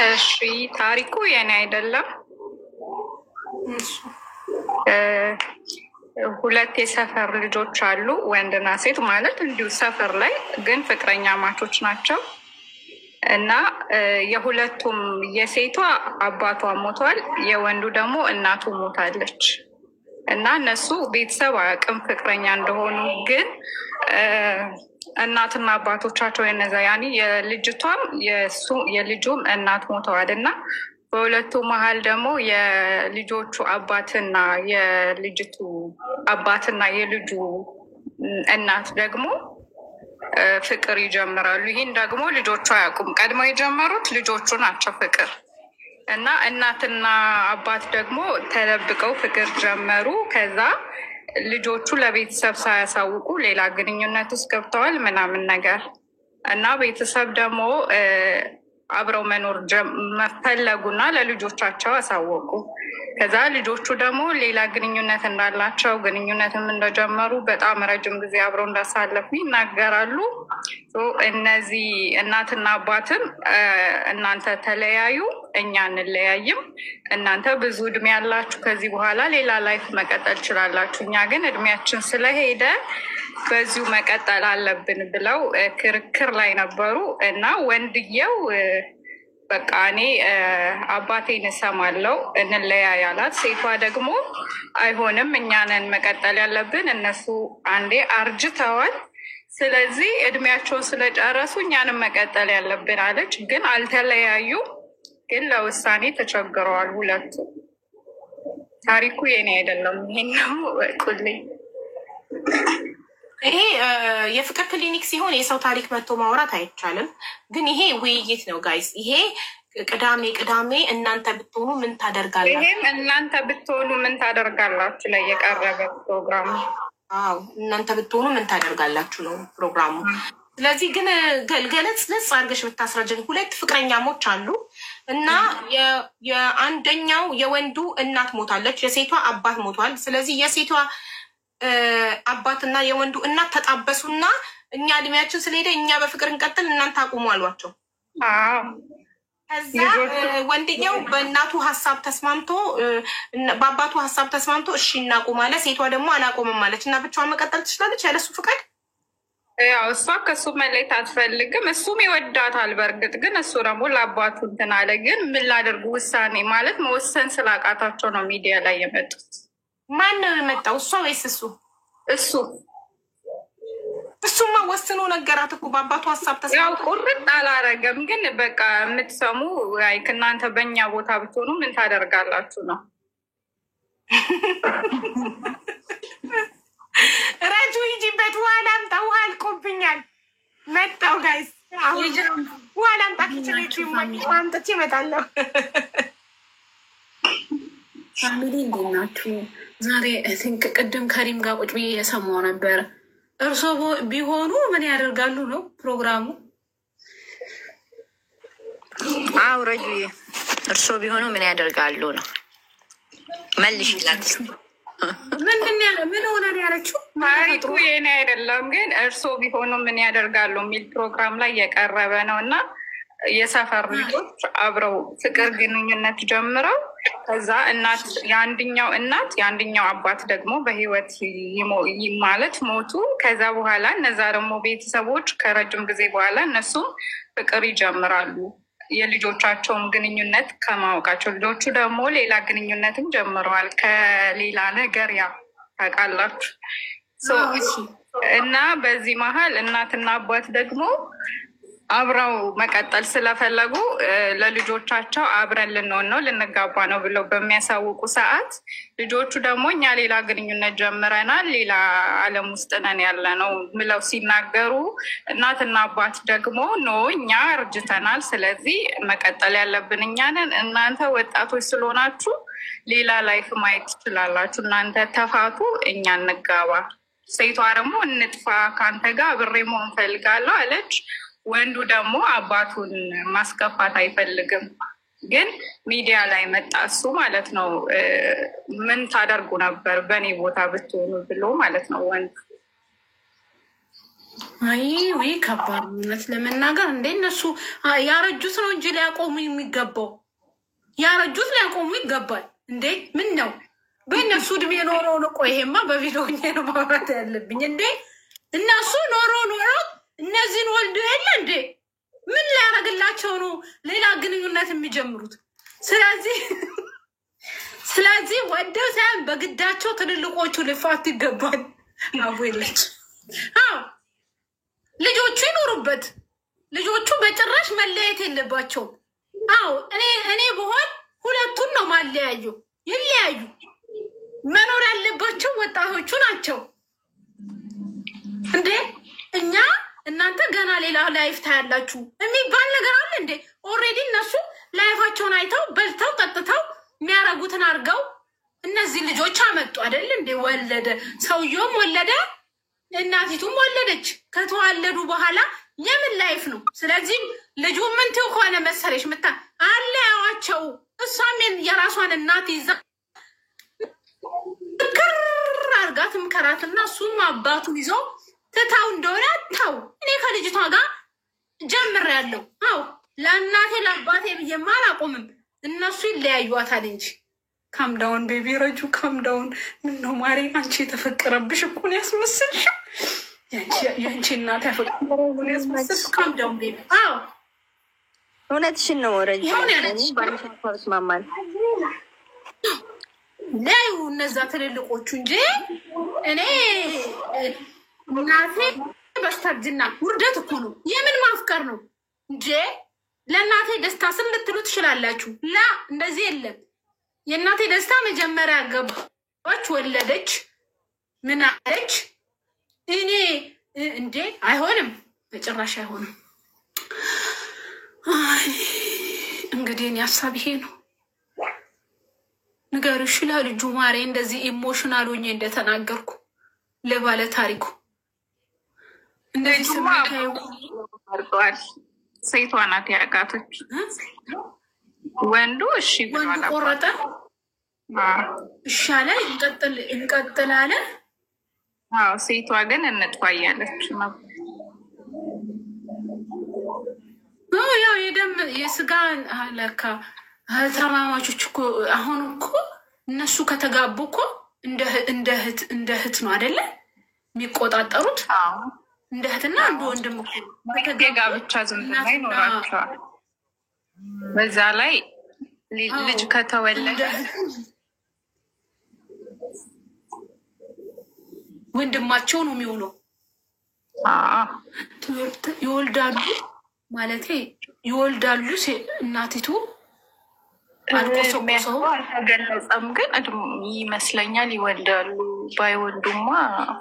እሺ ታሪኩ የኔ አይደለም። ሁለት የሰፈር ልጆች አሉ፣ ወንድና ሴት ማለት እንዲሁ ሰፈር ላይ ግን ፍቅረኛ ማቾች ናቸው። እና የሁለቱም የሴቷ አባቷ ሞቷል፣ የወንዱ ደግሞ እናቱ ሞታለች። እና እነሱ ቤተሰብ አያውቅም ፍቅረኛ እንደሆኑ። ግን እናትና አባቶቻቸው የነዛ ያኔ የልጅቷም የልጁም እናት ሞተዋል። እና በሁለቱ መሀል ደግሞ የልጆቹ አባትና የልጅቱ አባትና የልጁ እናት ደግሞ ፍቅር ይጀምራሉ። ይህን ደግሞ ልጆቹ አያውቁም። ቀድሞ የጀመሩት ልጆቹ ናቸው ፍቅር። እና እናትና አባት ደግሞ ተደብቀው ፍቅር ጀመሩ። ከዛ ልጆቹ ለቤተሰብ ሳያሳውቁ ሌላ ግንኙነት ውስጥ ገብተዋል ምናምን ነገር። እና ቤተሰብ ደግሞ አብረው መኖር ፈለጉና ለልጆቻቸው አሳወቁ። ከዛ ልጆቹ ደግሞ ሌላ ግንኙነት እንዳላቸው ግንኙነትም እንደጀመሩ በጣም ረጅም ጊዜ አብረው እንዳሳለፉ ይናገራሉ። እነዚህ እናትና አባትም እናንተ ተለያዩ፣ እኛ እንለያይም፣ እናንተ ብዙ እድሜ ያላችሁ ከዚህ በኋላ ሌላ ላይፍ መቀጠል ችላላችሁ፣ እኛ ግን እድሜያችን ስለሄደ በዚሁ መቀጠል አለብን ብለው ክርክር ላይ ነበሩ። እና ወንድየው በቃ እኔ አባቴን እሰማለሁ እንለያይ አላት። ሴቷ ደግሞ አይሆንም፣ እኛንን መቀጠል ያለብን፣ እነሱ አንዴ አርጅተዋል፣ ስለዚህ እድሜያቸውን ስለጨረሱ እኛንን መቀጠል ያለብን አለች። ግን አልተለያዩ፣ ግን ለውሳኔ ተቸግረዋል ሁለቱ። ታሪኩ የኔ አይደለም። ይሄን ነው ቁልኝ። ይሄ የፍቅር ክሊኒክ ሲሆን የሰው ታሪክ መጥቶ ማውራት አይቻልም። ግን ይሄ ውይይት ነው ጋይስ። ይሄ ቅዳሜ እናንተ ብትሆኑ ምን ታደርጋላችሁ? ይሄም እናንተ ብትሆኑ ምን ታደርጋላችሁ ላይ የቀረበ ፕሮግራም። አዎ እናንተ ብትሆኑ ምን ታደርጋላችሁ ነው ፕሮግራሙ። ስለዚህ ግን ገለጽ አድርገሽ ብታስረጅን። ሁለት ፍቅረኛሞች አሉ እና የአንደኛው የወንዱ እናት ሞታለች፣ የሴቷ አባት ሞቷል። ስለዚህ የሴቷ አባትና የወንዱ እናት ተጣበሱና እኛ እድሜያችን ስለሄደ እኛ በፍቅር እንቀጥል እናንተ አቁሙ አሏቸው። ከዛ ወንድኛው በእናቱ ሀሳብ ተስማምቶ በአባቱ ሀሳብ ተስማምቶ እሺ እናቁም አለ። ሴቷ ደግሞ አላቆምም አለች እና ብቻዋን መቀጠል ትችላለች ያለሱ ፍቃድ። ያው እሷ ከሱ መለየት አትፈልግም፣ እሱም ይወዳታል በእርግጥ። ግን እሱ ደግሞ ለአባቱ እንትን አለ። ግን ምን ላደርጉ ውሳኔ ማለት መወሰን ስላቃታቸው ነው ሚዲያ ላይ የመጡት። ማን ነው የመጣው? እሷ ወይስ እሱ? እሱማ ወስኖ ነገራት እኮ በአባቱ ሀሳብ ያው ቁርጥ አላረገም። ግን በቃ የምትሰሙ እናንተ በእኛ ቦታ ብትሆኑ ምን ታደርጋላችሁ ነው። ረጁ ሂጂበት፣ ውሃ ላምጣ፣ ውሃ አልቆብኛል። መጣው ጋይስ፣ ውሃ ላምጣ። ኪችኔ ማምጠቼ እመጣለሁ። ፋሚሊ እንዴት ናችሁ? ዛሬ ቲንክ ቅድም ከሪም ጋር ቁጭ ብዬ የሰማው ነበር። እርሶ ቢሆኑ ምን ያደርጋሉ ነው ፕሮግራሙ? አው ረጁዬ እርሶ ቢሆኑ ምን ያደርጋሉ ነው መልሽ ይላል። ምን ሆነ ያለችው? ታሪኩ የኔ አይደለም። ግን እርሶ ቢሆኑ ምን ያደርጋሉ የሚል ፕሮግራም ላይ የቀረበ ነው እና የሰፈር ልጆች አብረው ፍቅር ግንኙነት ጀምረው ከዛ የአንድኛው እናት የአንድኛው አባት ደግሞ በህይወት ማለት ሞቱ። ከዛ በኋላ እነዛ ደግሞ ቤተሰቦች ከረጅም ጊዜ በኋላ እነሱም ፍቅር ይጀምራሉ የልጆቻቸውን ግንኙነት ከማወቃቸው። ልጆቹ ደግሞ ሌላ ግንኙነትም ጀምረዋል ከሌላ ነገር ያ ታውቃላችሁ። እና በዚህ መሀል እናትና አባት ደግሞ አብረው መቀጠል ስለፈለጉ ለልጆቻቸው አብረን ልንሆን ነው ልንጋባ ነው ብለው በሚያሳውቁ ሰዓት ልጆቹ ደግሞ እኛ ሌላ ግንኙነት ጀምረናል፣ ሌላ ዓለም ውስጥ ነን ያለ ነው ብለው ሲናገሩ እናትና አባት ደግሞ ኖ እኛ እርጅተናል፣ ስለዚህ መቀጠል ያለብን እኛ ነን፣ እናንተ ወጣቶች ስለሆናችሁ ሌላ ላይፍ ማየት ትችላላችሁ፣ እናንተ ተፋቱ፣ እኛ እንጋባ። ሴቷ ደግሞ እንጥፋ፣ ከአንተ ጋር አብሬ መሆን ፈልጋለሁ አለች። ወንዱ ደግሞ አባቱን ማስከፋት አይፈልግም። ግን ሚዲያ ላይ መጣ እሱ ማለት ነው። ምን ታደርጉ ነበር በእኔ ቦታ ብትሆኑ ብሎ ማለት ነው ወንዱ። አይ ወይ ከባድ እውነት ለመናገር እንደ እነሱ ያረጁት ነው እንጂ ሊያቆሙ የሚገባው ያረጁት ሊያቆሙ ይገባል እንዴ ምን ነው በእነሱ እድሜ ኖሮ ነው ይሄማ በቪዲዮ ነው ማውራት ያለብኝ እንዴ እነሱ ኖሮ እነዚህን ወልዶ የለ እንዴ ምን ሊያረግላቸው ነው ሌላ ግንኙነት የሚጀምሩት ስለዚህ ወደው ሳይሆን በግዳቸው ትልልቆቹ ሊፋቱ ይገባል አቦይለች ልጆቹ ይኖሩበት ልጆቹ በጭራሽ መለያየት የለባቸው እኔ በሆን ሁለቱን ነው ማለያዩ ይለያዩ መኖር ያለባቸው ወጣቶቹ ናቸው እንዴ እኛ እናንተ ገና ሌላ ላይፍ ታያላችሁ የሚባል ነገር አለ እንዴ ኦልሬዲ እነሱ ላይፋቸውን አይተው በልተው ጠጥተው የሚያረጉትን አድርገው እነዚህ ልጆች አመጡ አይደል እንዴ ወለደ ሰውየውም ወለደ እናቲቱም ወለደች ከተዋለዱ በኋላ የምን ላይፍ ነው ስለዚህ ልጁ ምን ትሆነ መሰለሽ መታ አለያዋቸው እሷም የራሷን እናት ይዛ አርጋትም ከራትና እሱም አባቱን ይዞ ትታው እንደሆነ ታው እኔ ከልጅቷ ጋር ጀምሬያለሁ ለእናቴ ለአባቴ ብዬማ አላቆምም እነሱ ይለያዩዋታል እንጂ ካምዳውን ቤቢ ረጁ ካምዳውን ምነው ማሬ አንቺ የተፈቀረብሽ እኮ ነው ያስመስልሽ ያንቺ እናት ያፈቀረው ያስመስልሽ ካምዳውን ቤቢ እውነትሽን ነው ረጁ ባንቻስ ማማል ላዩ እነዛ ትልልቆቹ እንጂ እኔ እናቴ በስተርጅና ውርደት እኮ ነው የምን ማፍቀር ነው እንጂ ለእናቴ ደስታ ስም ልትሉ ትችላላችሁ ላ እንደዚህ የለም የእናቴ ደስታ መጀመሪያ ገባች ወለደች ምን አለች እኔ እንዴ አይሆንም በጭራሽ አይሆንም እንግዲህ እኔ ሀሳብ ይሄ ነው ንገሩሽ ለልጁ ማሬ እንደዚህ ኢሞሽናል ሆኜ እንደተናገርኩ ለባለ ታሪኩ እንደዚህ ስማታዩ አርጓል ሴቷ ናት ያቃተች ወንዱ እሺ ወንዱ ቆረጠ እሻለ እንቀጥል አለ ሴቷ ግን እንጥፋ እያለች ነው ያው የደም የስጋ ለካ ተማማቾች እኮ አሁን እኮ እነሱ ከተጋቡ እኮ እንደ እህት ነው አይደለ የሚቆጣጠሩት እንደ እህትና እንደ ወንድም እኮ የጋብቻ ዝምድና ይኖራቸዋል በዛ ላይ ልጅ ከተወለደ ወንድማቸው ነው የሚሆነው ይወልዳሉ ማለቴ ይወልዳሉ እናቲቱ አልቆሰቆሰው አልተገለጸም ግን ይመስለኛል ይወልዳሉ ባይወልዱማ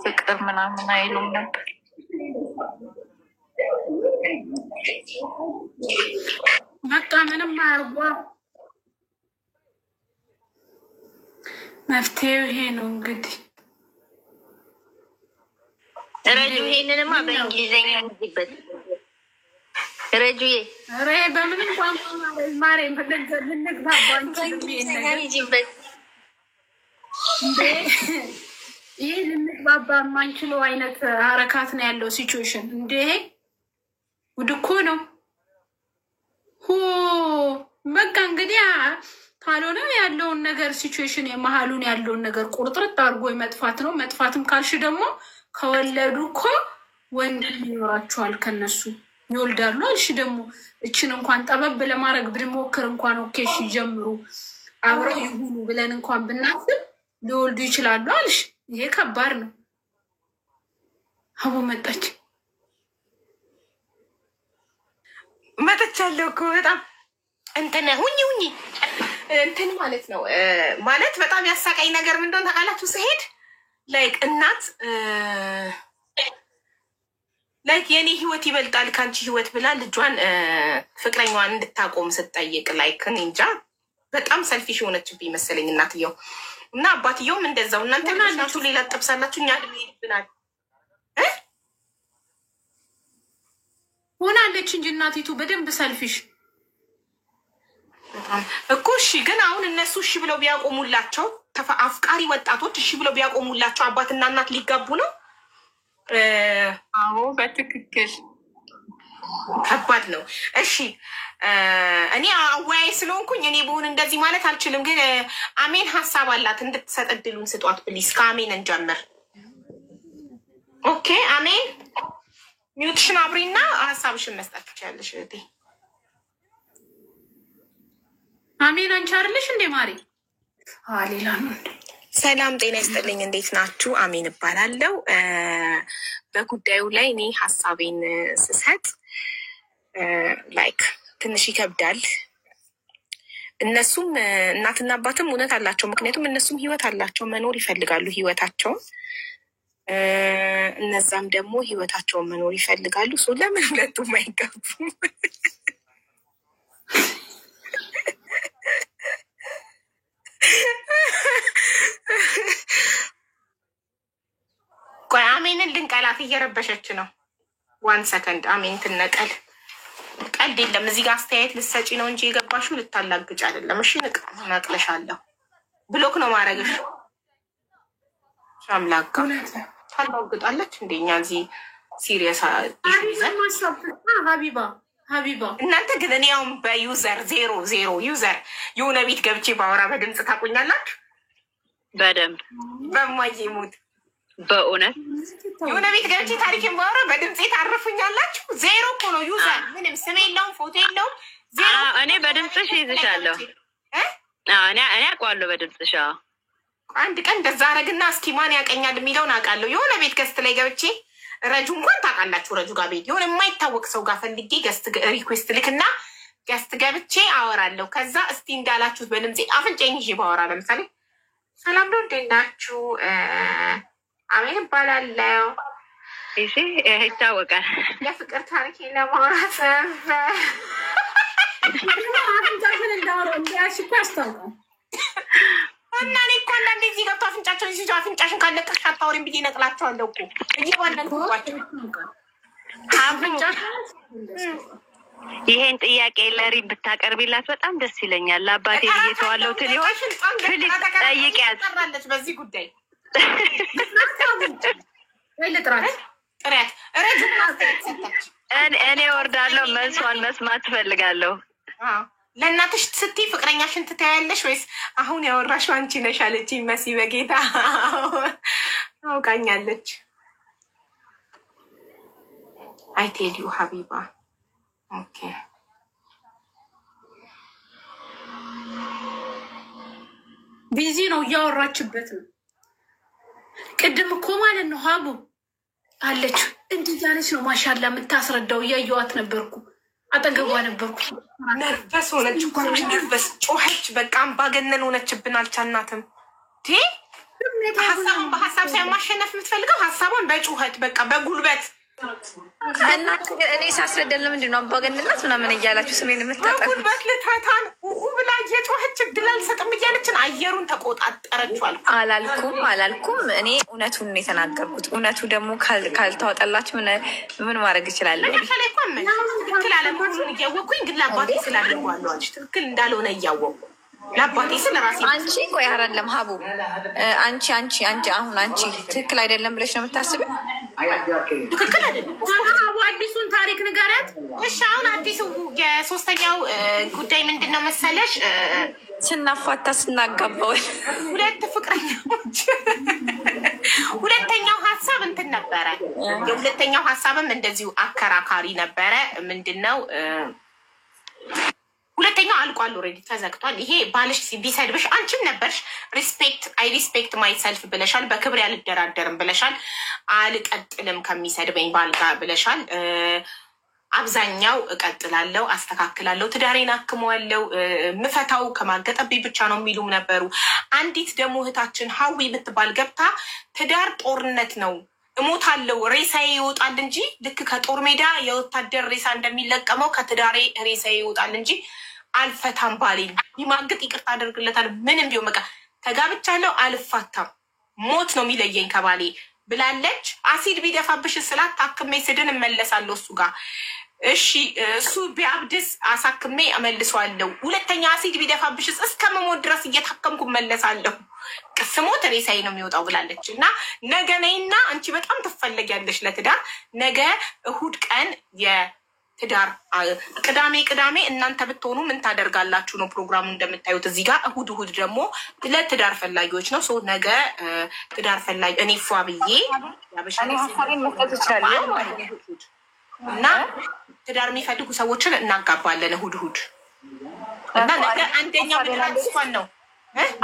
ፍቅር ምናምን አይሉም ነበር በቃ ምንም አያርጓ መፍትሄው ይሄ ነው እንግዲህ ረጁ ይሄንንማ በእንግሊዝኛ ይዝበት ረጁዬ ኧረ በምንም ቋንቋ ማሬ ይህ ልንግባባ የማንችለው አይነት ሀረካት ነው ያለው ሲቹዌሽን እንዴ ውድ እኮ ነው በቃ እንግዲህ ካልሆነ ያለውን ነገር ሲቹዌሽን የመሀሉን ያለውን ነገር ቁርጥርጥ አድርጎ መጥፋት ነው መጥፋትም ካልሽ ደግሞ ከወለዱ እኮ ወንድም ይኖራቸዋል ከነሱ ይወልዳሉ አልሽ ደግሞ እችን እንኳን ጠበብ ለማድረግ ብንሞክር እንኳን ኦኬሽ ይጀምሩ አብረው ይሁኑ ብለን እንኳን ብናስብ ሊወልዱ ይችላሉ አልሽ ይሄ ከባድ ነው አቦ መጣች መጥቻለሁ እኮ በጣም እንትን ሁኚ እንትን ማለት ነው ማለት በጣም ያሳቀኝ ነገር ምን እንደሆነ ታውቃላችሁ ስሄድ ላይክ እናት ላይክ የኔ ህይወት ይበልጣል ካንቺ ህይወት ብላ ልጇን ፍቅረኛዋን እንድታቆም ስትጠይቅ ላይክ እኔ እንጃ በጣም ሰልፊሽ የሆነችብኝ መሰለኝ እናትየው እና አባትየውም እንደዛው እናንተ ልናችሁ ሌላ ጠብሳላችሁ እኛ ድሜ ይልብናል ሆናለች እንጂ እናቲቱ በደንብ ሰልፊሽ እኮ እሺ ግን አሁን እነሱ እሺ ብለው ቢያቆሙላቸው አፍቃሪ ወጣቶች እሺ ብለው ቢያቆሙላቸው አባትና እናት ሊጋቡ ነው አዎ በትክክል ከባድ ነው። እሺ እኔ አወያይ ስለሆንኩኝ እኔ በሆን እንደዚህ ማለት አልችልም። ግን አሜን ሀሳብ አላት እንድትሰጥ እድሉን ስጧት ፕሊስ። ከአሜን እንጀምር። ኦኬ አሜን ሚውትሽን አብሪና ሀሳብሽን መስጠት ትችያለሽ እህቴ። አሜን አንቺ አይደለሽ እንዴ ማሪ? ሌላ ነው። ሰላም ጤና ይስጥልኝ። እንዴት ናችሁ? አሜን እባላለሁ። በጉዳዩ ላይ እኔ ሀሳቤን ስሰጥ ላይክ ትንሽ ይከብዳል። እነሱም እናትና አባትም እውነት አላቸው። ምክንያቱም እነሱም ህይወት አላቸው፣ መኖር ይፈልጋሉ ህይወታቸውን። እነዛም ደግሞ ህይወታቸውን መኖር ይፈልጋሉ። ሶ ለምን ሁለቱም አይጋቡም? ቆይ አሜንን ልንቀላት እየረበሸች ነው። 1 ሰከንድ አሜን ትነቀል። ቀልድ የለም እዚህ ጋር አስተያየት ልትሰጪ ነው እንጂ የገባሽው ልታላግጭ አይደለም። እሺ ነቅለሻለሁ። ብሎክ ነው ማድረግሽ። ሻምላጋ ታላግጣለች እንደኛ እዚህ ሲሪየስ ሀቢባ እናንተ ግን እኔ ያውም በዩዘር 00 ዩዘር የሆነ ቤት ገብቼ ባወራ በድምፅ ታቁኛላችሁ። በደንብ በማዬ ሙት በእውነት የሆነ ቤት ገብቼ ታሪክን ባወራ በድምፅ ታርፉኛላችሁ። 0 እኮ ነው ዩዘር። ምንም ስም የለውም ፎቶ የለውም። እኔ በድምፅሽ ይዝሻለሁ። እኔ አውቀዋለሁ በድምፅሽ። አንድ ቀን እንደዛ አረግና እስኪ ማን ያቀኛል የሚለውን አውቃለሁ። የሆነ ቤት ገስት ላይ ገብቼ ረጁ እንኳን ታውቃላችሁ፣ ረጁ ጋር ቤት የሆነ የማይታወቅ ሰው ጋር ፈልጌ ገስት ሪኩዌስት ልክና ገስት ገብቼ አወራለሁ። ከዛ እስቲ እንዳላችሁት በድምፄ አፍንጫዬን ይዤ ባወራ ለምሳሌ ሰላም ነው እንዴት ናችሁ? አሜን እባላለሁ። እሺ ይታወቃል። የፍቅር ታሪክ ለማውራት እና እኔ እኮ አንዳንዴ እዚህ ገብቶ አፍንጫቸውን ሲይዙ አፍንጫሽን ካለቀሽ አታወሪም ብዬ ነቅላቸዋለሁ እኮ እየባለንኩባቸው። ይሄን ጥያቄ ለሪ ብታቀርቢላት በጣም ደስ ይለኛል። ለአባቴ ብዬ ተዋለው ትሊሆን ፕሊዝ ጠይቂያት በዚህ ጉዳይ ጥሪያት። እኔ ወርዳለሁ። መልሷን መስማት ትፈልጋለሁ። ለእናትሽ ስትይ ፍቅረኛሽን ትታያለሽ ወይስ አሁን ያወራሽው አንቺ ነሽ አለችኝ መሲ። በጌታ አውቃኛለች። አይ ቴል ዩ ሀቢባ ኦኬ። ቢዚ ነው እያወራችበት ነው። ቅድም እኮ ማለት ነው ሀቡ አለች እንዲህ ያለች ነው ማሻላ የምታስረዳው። እያየዋት ነበርኩ፣ አጠገቧ ነበርኩ። ነርቨስ ሆነች እኮ ነርቨስ ጮኸች። በቃ አምባገነን ሆነችብን። አልቻልናትም። ሀሳቡን በሀሳብ ሳይሆን ማሸነፍ የምትፈልገው ሀሳቧን በጩኸት በቃ በጉልበት እናት እኔ ሳስረዳለ ምንድን ነው አምባገነንነት ምናምን እያላችሁ ስሜን የምታጠፉት? በጉልበት ልታታን ብላ እየጮኸች እድል አልሰጥም እያለችን አየሩን ተቆጣጠረችዋል። አላልኩም። እኔ እውነቱን ነው የተናገርኩት። እውነቱ ደግሞ ካልተዋጠላችሁ ምን ማድረግ እችላለሁ? ትክክል አለመሆኑን እያወቅኩኝ ግን ለአባቴ ስላደርጓለሁ አለች። ትክክል እንዳልሆነ እያወቁ ለአባቴ ስለ ራሴ አንቺ ቆይ አይደለም ሀቡ አንቺ አሁን አንቺ ትክክል አይደለም ብለሽ ነው የምታስበው? ትክክል አይደለም። ሀቡ አዲሱን ታሪክ ንገረት። እሺ አሁን አዲሱ የሶስተኛው ጉዳይ ምንድን ነው መሰለሽ? ስናፋታ ስናጋባው 2 ፍቅረኛዎች ሁለተኛው ሀሳብ እንትን ነበረ። የሁለተኛው ሀሳብም እንደዚሁ አከራካሪ ነበረ። ምንድን ነው ሁለተኛው አልቋል፣ ኦልሬዲ ተዘግቷል። ይሄ ባልሽ ቢሰድብሽ አንቺም ነበርሽ አይ ሪስፔክት ማይሰልፍ ብለሻል። በክብር አልደራደርም ብለሻል። አልቀጥልም ከሚሰድበኝ ባል ጋር ብለሻል። አብዛኛው እቀጥላለሁ፣ አስተካክላለሁ፣ ትዳሬን አክመዋለሁ፣ ምፈታው ከማገጠብኝ ብቻ ነው የሚሉም ነበሩ። አንዲት ደግሞ እህታችን ሀዊ የምትባል ገብታ ትዳር ጦርነት ነው እሞታለሁ ሬሳዬ ይወጣል እንጂ ልክ ከጦር ሜዳ የወታደር ሬሳ እንደሚለቀመው ከትዳሬ ሬሳዬ ይወጣል እንጂ አልፈታም። ባሌን ቢማግጥ ይቅርታ አደርግለታል። ምንም ቢሆን በቃ ተጋብቻለሁ፣ አልፋታም፣ ሞት ነው የሚለየኝ ከባሌ ብላለች። አሲድ ቢደፋብሽ ስላት ታክሜ ስድን እመለሳለሁ እሱ ጋር እሺ እሱ ቢያብድስ አሳክሜ እመልሰዋለሁ። ሁለተኛ አሲድ ቢደፋብሽስ እስከ መሞት ድረስ እየታከምኩ እመለሳለሁ። ቅስሞት ሬሳዬ ነው የሚወጣው ብላለች። እና ነገ ነይና አንቺ በጣም ትፈለጊያለሽ ለትዳር። ነገ እሁድ ቀን የትዳር ቅዳሜ እናንተ ብትሆኑ ምን ታደርጋላችሁ ነው ፕሮግራሙ እንደምታዩት እዚህ ጋር። እሁድ ደግሞ ለትዳር ፈላጊዎች ነው። ነገ ትዳር ፈላጊ እኔ ፏ ብዬ እና ትዳር የሚፈልጉ ሰዎችን እናጋባለን እሁድ እና ነገ አንደኛው ምድራስኳን ነው።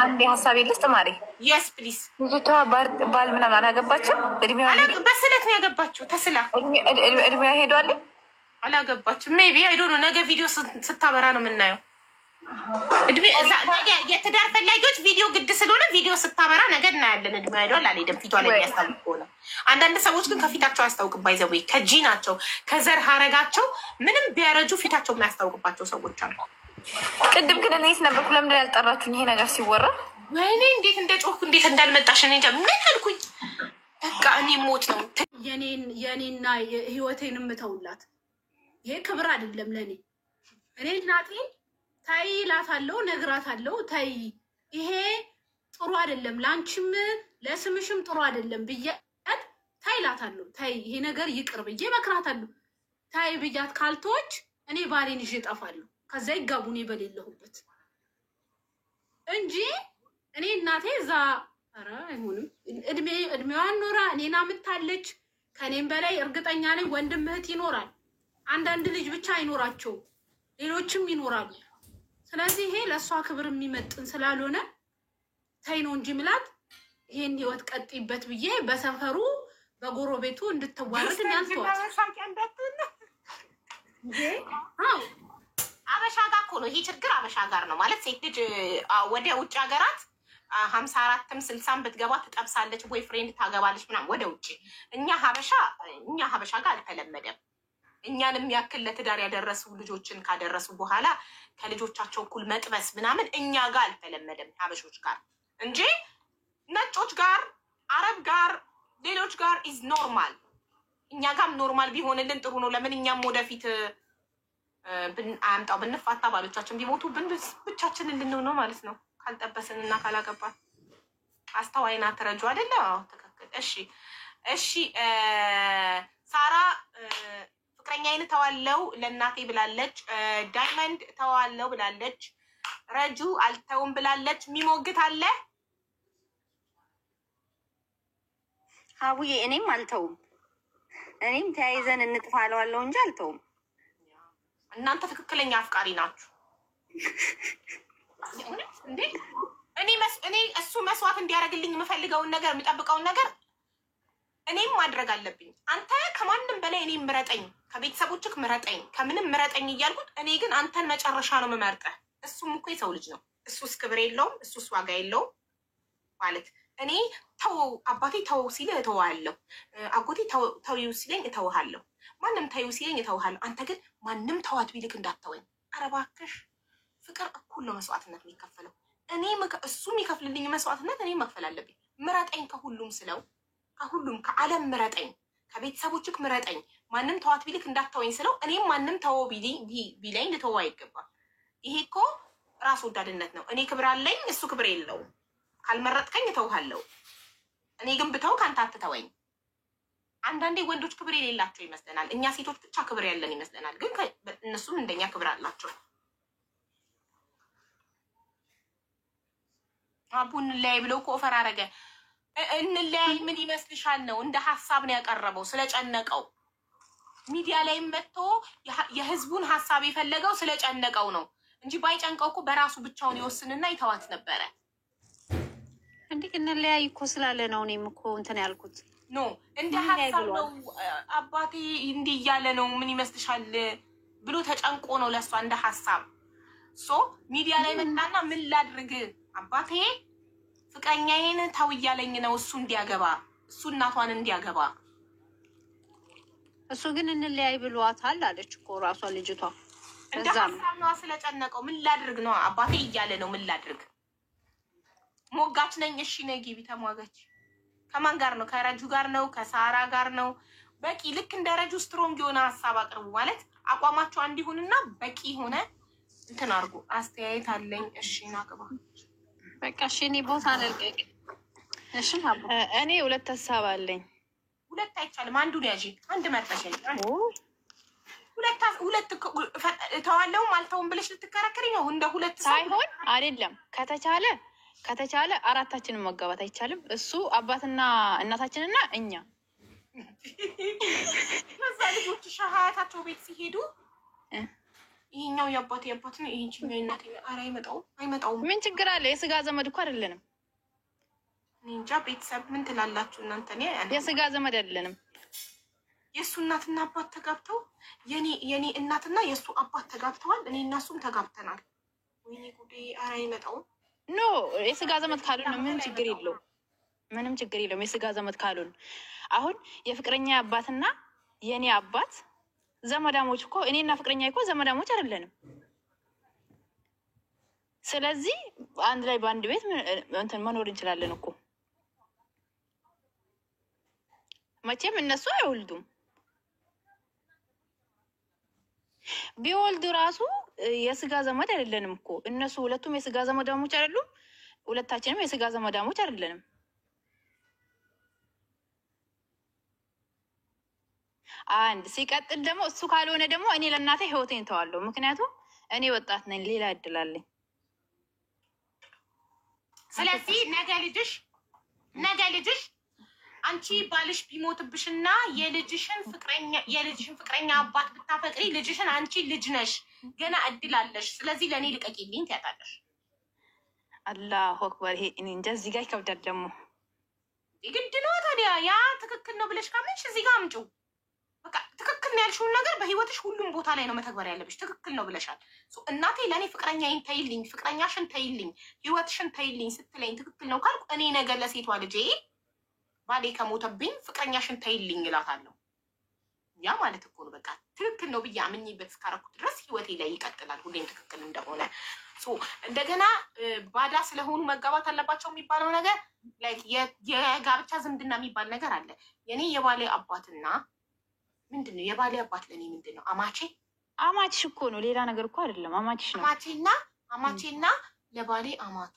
አንዴ ሀሳብ የለስ ተማሪ የስ ፕሊዝ። ልጅቷ ባል ምናምን አላገባችም። እድሜዋ በስለት ነው ያገባችው። ተስላ እድሜዋ ሄዷል። አላገባችም። ሜቢ አይዶ ነው። ነገ ቪዲዮ ስታበራ ነው የምናየው። እድሜ የትዳር ፈላጊዎች ቪዲዮ ግድ ስለሆነ ቪዲዮ ስታበራ ነገ እናያለን። እድሜ አይዷል አልሄድም። ፊቷ ላይ የሚያስታውቅ ሆነ። አንዳንድ ሰዎች ግን ከፊታቸው አያስታውቅም። ባይዘዌ ከጂ ናቸው ከዘር ሀረጋቸው ምንም ቢያረጁ ፊታቸው የሚያስታውቅባቸው ሰዎች አሉ። ቅድም ግን እኔስ ነበርኩ። ለምንድን ያልጠራችሁኝ? ይሄ ነገር ሲወራ ወይኔ እንዴት እንደ ጮህኩ እንዴት እንዳልመጣሽ እኔ እንጃ። ምን አልኩኝ? በቃ እኔ ሞት ነው የኔና ህይወቴን የምተውላት። ይሄ ክብር አይደለም ለእኔ። እኔ እናቴን ታይ እላታለሁ፣ እነግራታለሁ። ታይ ይሄ ጥሩ አይደለም፣ ለአንቺም ለስምሽም ጥሩ አይደለም ብያት ታይ እላታለሁ። ታይ ይሄ ነገር ይቅር ብዬ እመክራታለሁ። ታይ ብያት ካልቶች እኔ ባሌን ይዤ እጠፋለሁ። ከዛ ይጋቡ እኔ በሌለሁበት እንጂ እኔ እናቴ እዛ ኧረ አይሆንም። እድሜዋን ኖራ እኔን አምታለች። ከኔም በላይ እርግጠኛ ነኝ ወንድም እህት ይኖራል። አንዳንድ ልጅ ብቻ አይኖራቸውም፣ ሌሎችም ይኖራሉ። ስለዚህ ይሄ ለእሷ ክብር የሚመጥን ስላልሆነ ታይ ነው እንጂ ምላት ይሄን ህይወት ቀጥይበት ብዬ በሰፈሩ በጎረቤቱ እንድትዋረድ ያልተዋት። አበሻ ጋር እኮ ነው ይሄ ችግር። አበሻ ጋር ነው ማለት ሴት ልጅ ወደ ውጭ ሀገራት 54ም 60ም ብትገባ ትጠብሳለች፣ ቦይ ፍሬንድ ታገባለች ምናምን ወደ ውጭ። እኛ ሀበሻ ጋር አልተለመደም። እኛን የሚያክል ለትዳር ያደረሱ ልጆችን ካደረሱ በኋላ ከልጆቻቸው እኩል መጥበስ ምናምን እኛ ጋር አልተለመደም ሀበሾች ጋር እንጂ ነጮች ጋር፣ አረብ ጋር፣ ሌሎች ጋር ኢዝ ኖርማል። እኛ ጋርም ኖርማል ቢሆንልን ጥሩ ነው። ለምን እኛም ወደፊት አምጣው ብንፋታ ባሎቻችን ቢሞቱ ብቻችንን ልንሆን ነው ማለት ነው። ካልጠበስን እና ካላገባን አስተዋይና ተረጁ አይደለ? ትክክል። እሺ ሳራ ፍቅረኛዬን ተዋለው ለእናቴ ብላለች። ዳይመንድ ተዋለው ብላለች። ረጁ አልተውም ብላለች። የሚሞግት አለ? አቡዬ እኔም አልተውም። እኔም ተያይዘን እንጥፋለዋለሁ እንጂ አልተውም። እናንተ ትክክለኛ አፍቃሪ ናችሁ እንዴ? እኔ እሱ መስዋዕት እንዲያደርግልኝ የምፈልገውን ነገር የምጠብቀውን ነገር እኔም ማድረግ አለብኝ። አንተ ከማንም በላይ እኔም ምረጠኝ፣ ከቤተሰቦችህ ምረጠኝ፣ ከምንም ምረጠኝ እያልኩት እኔ ግን አንተን መጨረሻ ነው የምመርጠህ። እሱም እኮ የሰው ልጅ ነው። እሱስ ክብር የለውም፣ እሱስ ዋጋ የለውም ማለት እኔ ተው አባቴ ተው ሲልህ እተዋለሁ፣ አጎቴ ተው ሲለኝ እተውሃለሁ፣ ማንም ተይው ሲለኝ እተውሃለሁ። አንተ ግን ማንም ተዋት ቢልክ እንዳትተወኝ። ኧረ እባክሽ ፍቅር እኩል ነው መስዋዕትነት የሚከፈለው። እኔ እሱ የሚከፍልልኝ መስዋዕትነት እኔ መክፈል አለብኝ። ምረጠኝ ከሁሉም ስለው ከሁሉም ከዓለም ምረጠኝ፣ ከቤተሰቦችህ ምረጠኝ፣ ማንም ተዋት ቢልክ እንዳትተወኝ ስለው እኔም ማንም ተወው ቢለኝ ልተወው አይገባም። ይሄ እኮ ራስ ወዳድነት ነው። እኔ ክብር አለኝ፣ እሱ ክብር የለውም። ካልመረጥከኝ እተውሃለሁ። እኔ ግን ብተው ከአንተ አትተወኝ። አንዳንዴ ወንዶች ክብር የሌላቸው ይመስለናል። እኛ ሴቶች ብቻ ክብር ያለን ይመስለናል። ግን እነሱም እንደኛ ክብር አላቸው። አቡ እንለያይ ብለው እኮ ኦፈር አረገ። እንለያይ ምን ይመስልሻል ነው እንደ ሀሳብ ነው ያቀረበው። ስለጨነቀው ሚዲያ ላይ መጥቶ የህዝቡን ሀሳብ የፈለገው ስለጨነቀው ነው እንጂ ባይጨንቀው እኮ በራሱ ብቻውን ይወስንና ይተዋት ነበረ። እንዴ እንለያይ እኮ ስላለ ነው እኔም እኮ እንትን ያልኩት። ኖ እንደ ሀሳብ ነው። አባቴ እንዲህ እያለ ነው ምን ይመስልሻል ብሎ ተጨንቆ ነው ለሷ እንደ ሀሳብ። ሚዲያ ላይ መጣና ምን ላድርግ አባቴ ፍቅረኛዬን ተው እያለኝ ነው እሱ እንዲያገባ፣ እሱ እናቷን እንዲያገባ። እሱ ግን እንለያይ ብሏታል አለች እኮ ራሷ ልጅቷ። እንደ ሀሳብ ነው ስለጨነቀው ምን ላድርግ ነው አባቴ እያለ ነው ምን ላድርግ። ሞጋች ነኝ። እሺ ነይ ግቢ ተሟገች። ከማን ጋር ነው? ከረጁ ጋር ነው? ከሳራ ጋር ነው? በቂ ልክ እንደ ረጁ ስትሮንግ የሆነ ሀሳብ አቅርቡ ማለት አቋማቸው እንዲሆንና በቂ ሆነ እንትን አድርጉ። አስተያየት አለኝ። እሺ ናግባ በቃ እሺ። እኔ ቦታ አልልቀቅ። እሺ እኔ ሁለት ሀሳብ አለኝ። ሁለት አይቻልም። አንዱን ያዢ። አንድ መርጠሽ ሁለት ተዋለውም አልተውም ብለሽ ልትከራከሪ ነው? እንደ ሁለት ሳይሆን አይደለም። ከተቻለ አራታችንን መጋባት አይቻልም? እሱ አባትና እናታችንና እኛ ከዛ ልጆች ሻሃያታቸው ቤት ሲሄዱ ይሄኛው የአባት ነው፣ ይሄኛው የእናቴ ነው። ኧረ አይመጣውም። ምን ችግር አለ? የስጋ ዘመድ እኮ አይደለንም። እንጃ ቤተሰብ ምን ትላላችሁ እናንተ? የስጋ ዘመድ አይደለንም። የእሱ እናትና አባት ተጋብተው የኔ እናትና የእሱ አባት ተጋብተዋል። እኔ እና እሱም ተጋብተናል። ወይኔ ጉዴ! ኧረ አይመጣውም። ኖ የስጋ ዘመድ ካሉን ምንም ችግር የለውም። ምንም ችግር የለውም። የስጋ ዘመድ ካሉን አሁን የፍቅረኛ አባትና የኔ አባት ዘመዳሞች እኮ እኔና ፍቅረኛ እኮ ዘመዳሞች አይደለንም። ስለዚህ አንድ ላይ በአንድ ቤት እንትን መኖር እንችላለን እኮ። መቼም እነሱ አይወልዱም። ቢወልዱ ራሱ የስጋ ዘመድ አይደለንም እኮ። እነሱ ሁለቱም የስጋ ዘመዳሞች አይደሉም፣ ሁለታችንም የስጋ ዘመዳሞች አይደለንም። አንድ ሲቀጥል ደግሞ እሱ ካልሆነ ደግሞ እኔ ለእናቴ ህይወቴን ተዋለሁ። ምክንያቱም እኔ ወጣት ነኝ፣ ሌላ እድል አለኝ። ስለዚህ ነገ ልጅሽ አንቺ ባልሽ ቢሞትብሽና የልጅሽን ፍቅረኛ አባት ብታፈቅሪ ልጅሽን አንቺ ልጅ ነሽ፣ ገና እድል አለሽ። ስለዚህ ለእኔ ልቀቂልኝ ትያታለሽ። አላሁ አክበር። ይሄ እኔ እንጃ፣ እዚህ ጋር ይከብዳል ደግሞ። ግድ ነው ታዲያ። ያ ትክክል ነው ብለሽ ካመንሽ እዚህ ጋር አምጪው። በቃ ትክክል ነው ያልሽውን ነገር በህይወትሽ ሁሉም ቦታ ላይ ነው መተግበር ያለብሽ። ትክክል ነው ብለሻል። እናቴ ለእኔ ፍቅረኛዬን ተይልኝ፣ ፍቅረኛሽን ተይልኝ፣ ህይወትሽን ተይልኝ ስትለኝ ትክክል ነው ካልኩ እኔ ነገር ለሴቷ ልጄ ባሌ ከሞተብኝ ፍቅረኛሽን ተይልኝ እላታለሁ። ያ ማለት እኮ ነው በቃ ትክክል ነው ብዬ አምኜበት እስካረኩት ድረስ ህይወቴ ላይ ይቀጥላል፣ ሁሌም ትክክል እንደሆነ። እንደገና ባዳ ስለሆኑ መጋባት አለባቸው የሚባለው ነገር የጋብቻ ዝምድና የሚባል ነገር አለ። የኔ የባሌ አባትና ምንድን ነው የባሌ አባት ለእኔ ምንድን ነው? አማችሽ እኮ ነው፣ ሌላ ነገር እኮ አይደለም። አማችሽ ነው። አማቼና ለባሌ አማቱ፣